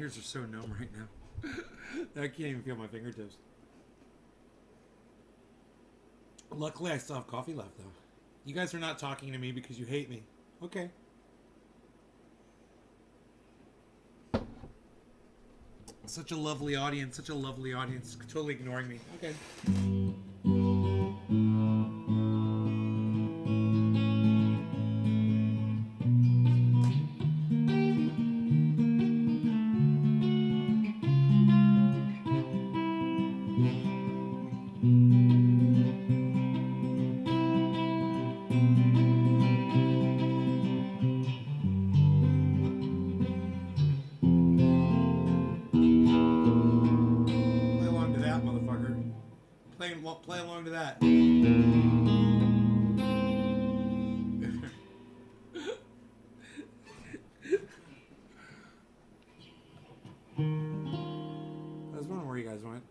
fingers are so numb right now. I can't even feel my fingertips. Luckily, I still have coffee left, though. You guys are not talking to me because you hate me. Okay. Such a lovely audience. Such a lovely audience. Totally ignoring me. Okay. Play along to that, motherfucker. Play along to that. I was wondering where you guys went.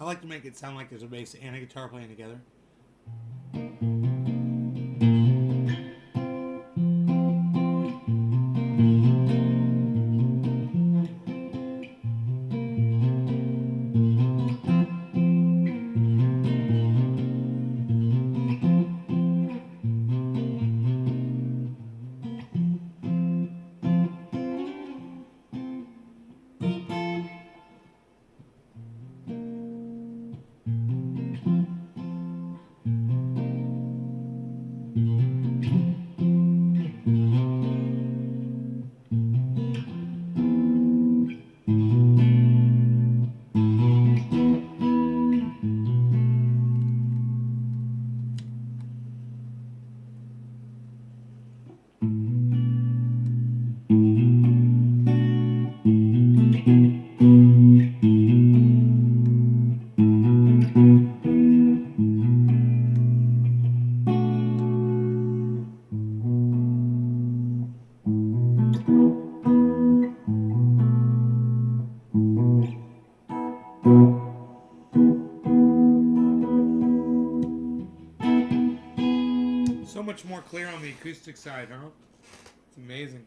I like to make it sound like there's a bass and a guitar playing together. So much more clear on the acoustic side, huh? It's amazing.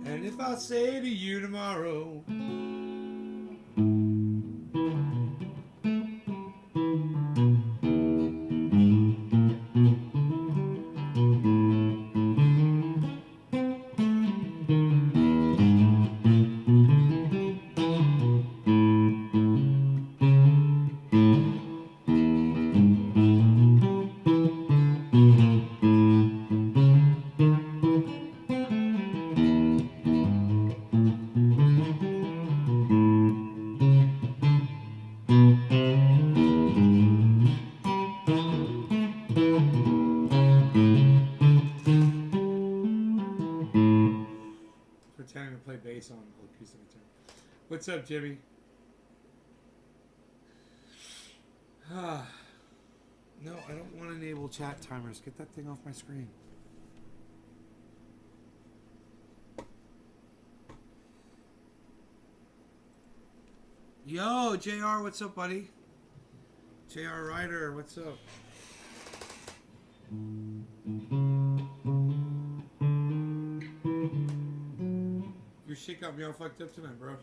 And if I say to you tomorrow, pretending to play bass on acoustic guitar. What's up, Jimmy? No, I don't want to enable chat timers. Get that thing off my screen. Yo, JR, what's up, buddy? JR Ryder, what's up? Your shit got me all fucked up tonight, bro.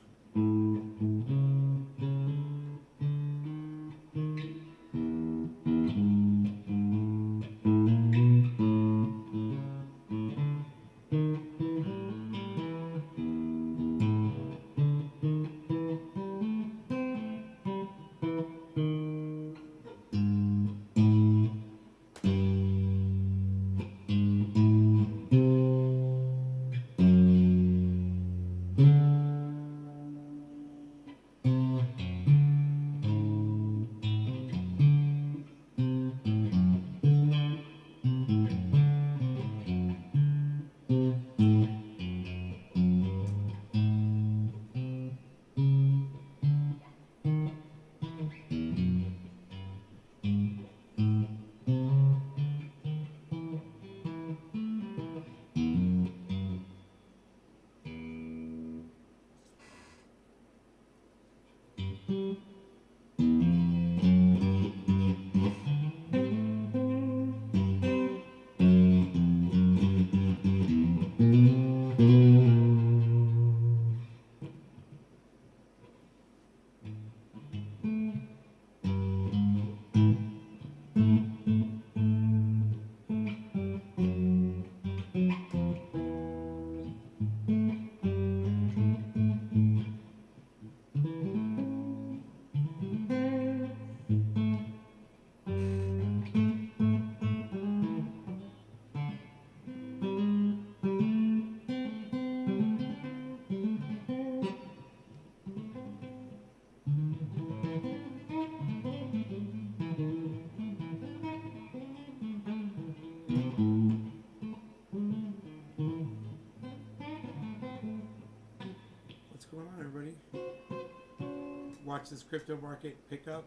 watch this crypto market pick up.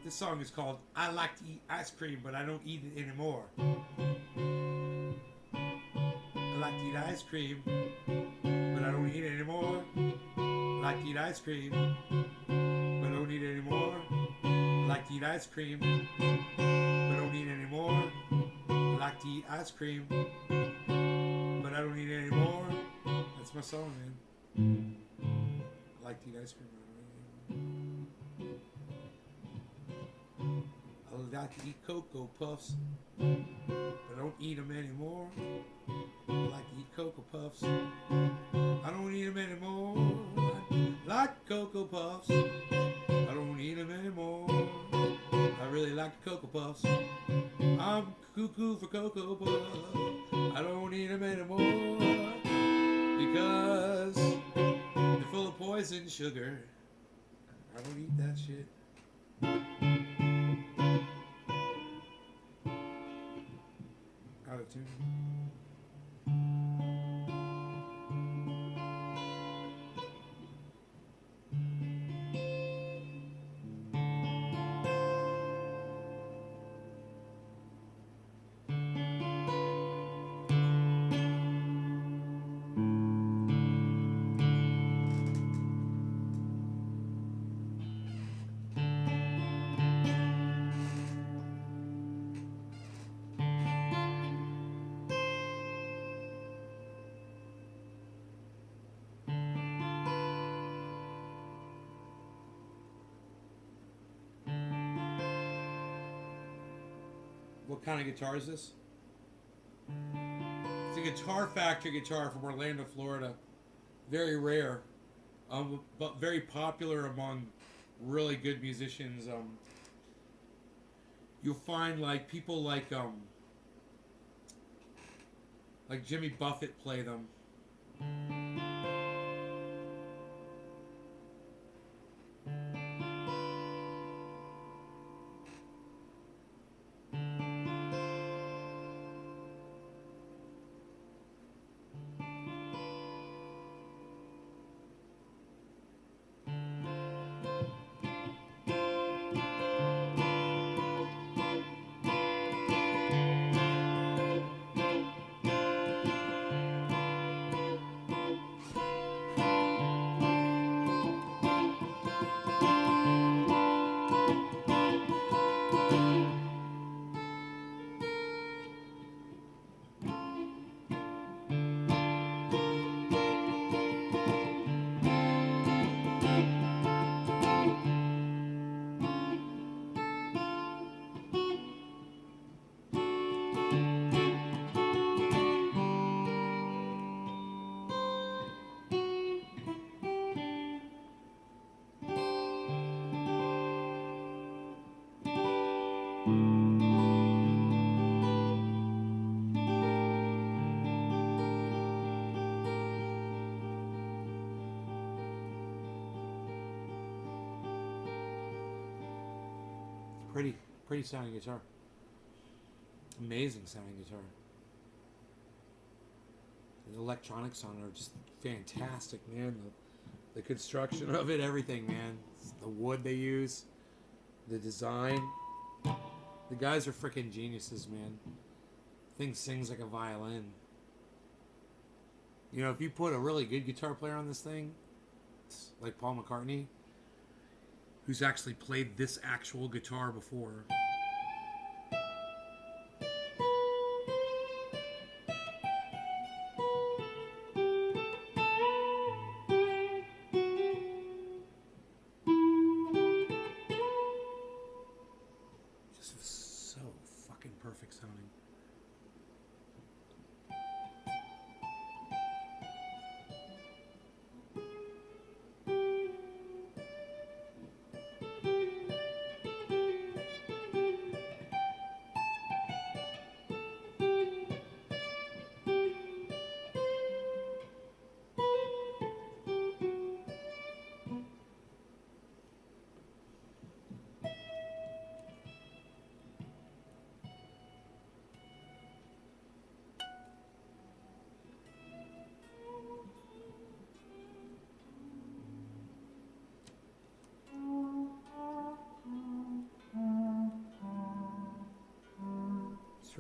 This song is called I Like to Eat Ice Cream, but I Don't Eat It Anymore. I like to eat ice cream, but I don't eat it anymore. I like to eat ice cream, but I don't eat it anymore. I like to eat ice cream, but I don't eat it anymore. I like to eat ice cream, but I don't eat it anymore. That's my song, man. I like to eat ice cream, but I don't eat it anymore. I like to eat Cocoa Puffs, but I don't eat them anymore. I like to eat Cocoa Puffs. I don't eat them anymore. I like Cocoa Puffs. I don't eat them anymore. I really like the Cocoa Puffs. I'm cuckoo for Cocoa Puffs. I don't eat them anymore because they're full of poison sugar. I don't eat that shit. Out of tune. What kind of guitar is this? It's a Guitar Factory guitar from Orlando, Florida. Very rare, but very popular among really good musicians. You'll find like people like Jimmy Buffett play them. Pretty sounding guitar. Amazing sounding guitar. The electronics on it are just fantastic, man. The construction of it, everything, man. The wood they use, the design. The guys are freaking geniuses, man. Thing sings like a violin. You know, if you put a really good guitar player on this thing, like Paul McCartney, who's actually played this actual guitar before. Just so fucking perfect sounding.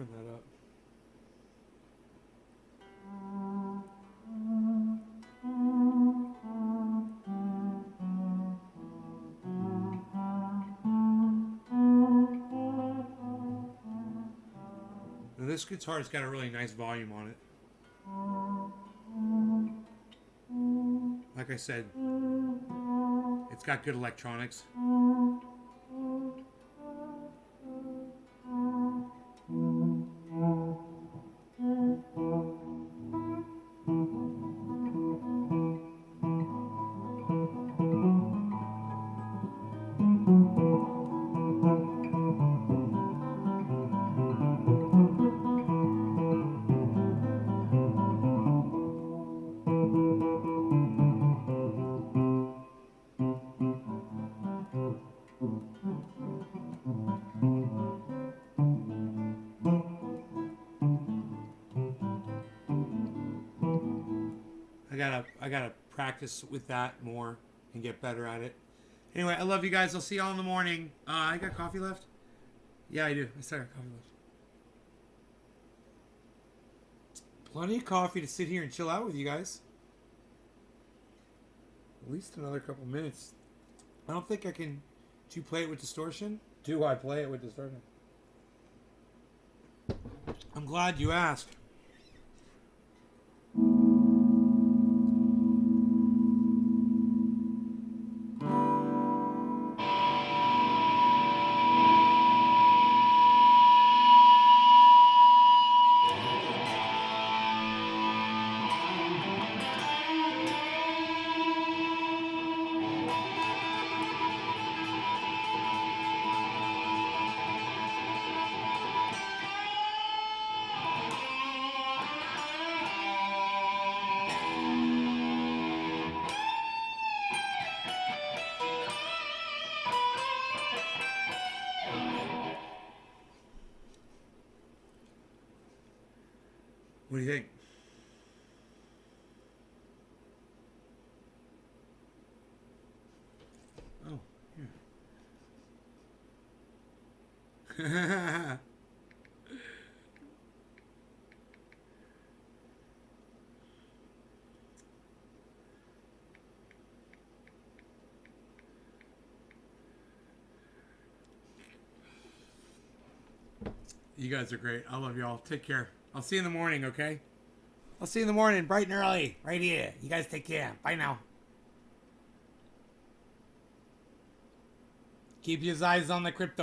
turn that up. Now this guitar's got a really nice volume on it. Like I said, it's got good electronics. I gotta practice with that more and get better at it. Anyway, I love you guys. I'll see y'all in the morning. I got coffee left? Yeah, I do. I still got coffee left. Plenty of coffee to sit here and chill out with you guys. At least another couple minutes. I don't think I can. Do you play it with distortion? Do I play it with distortion? I'm glad you asked. What do you think? Oh, yeah. You guys are great. I love y'all. Take care. I'll see you in the morning, okay? I'll see you in the morning, bright and early, right here. You guys take care. Bye now. Keep your eyes on the crypto.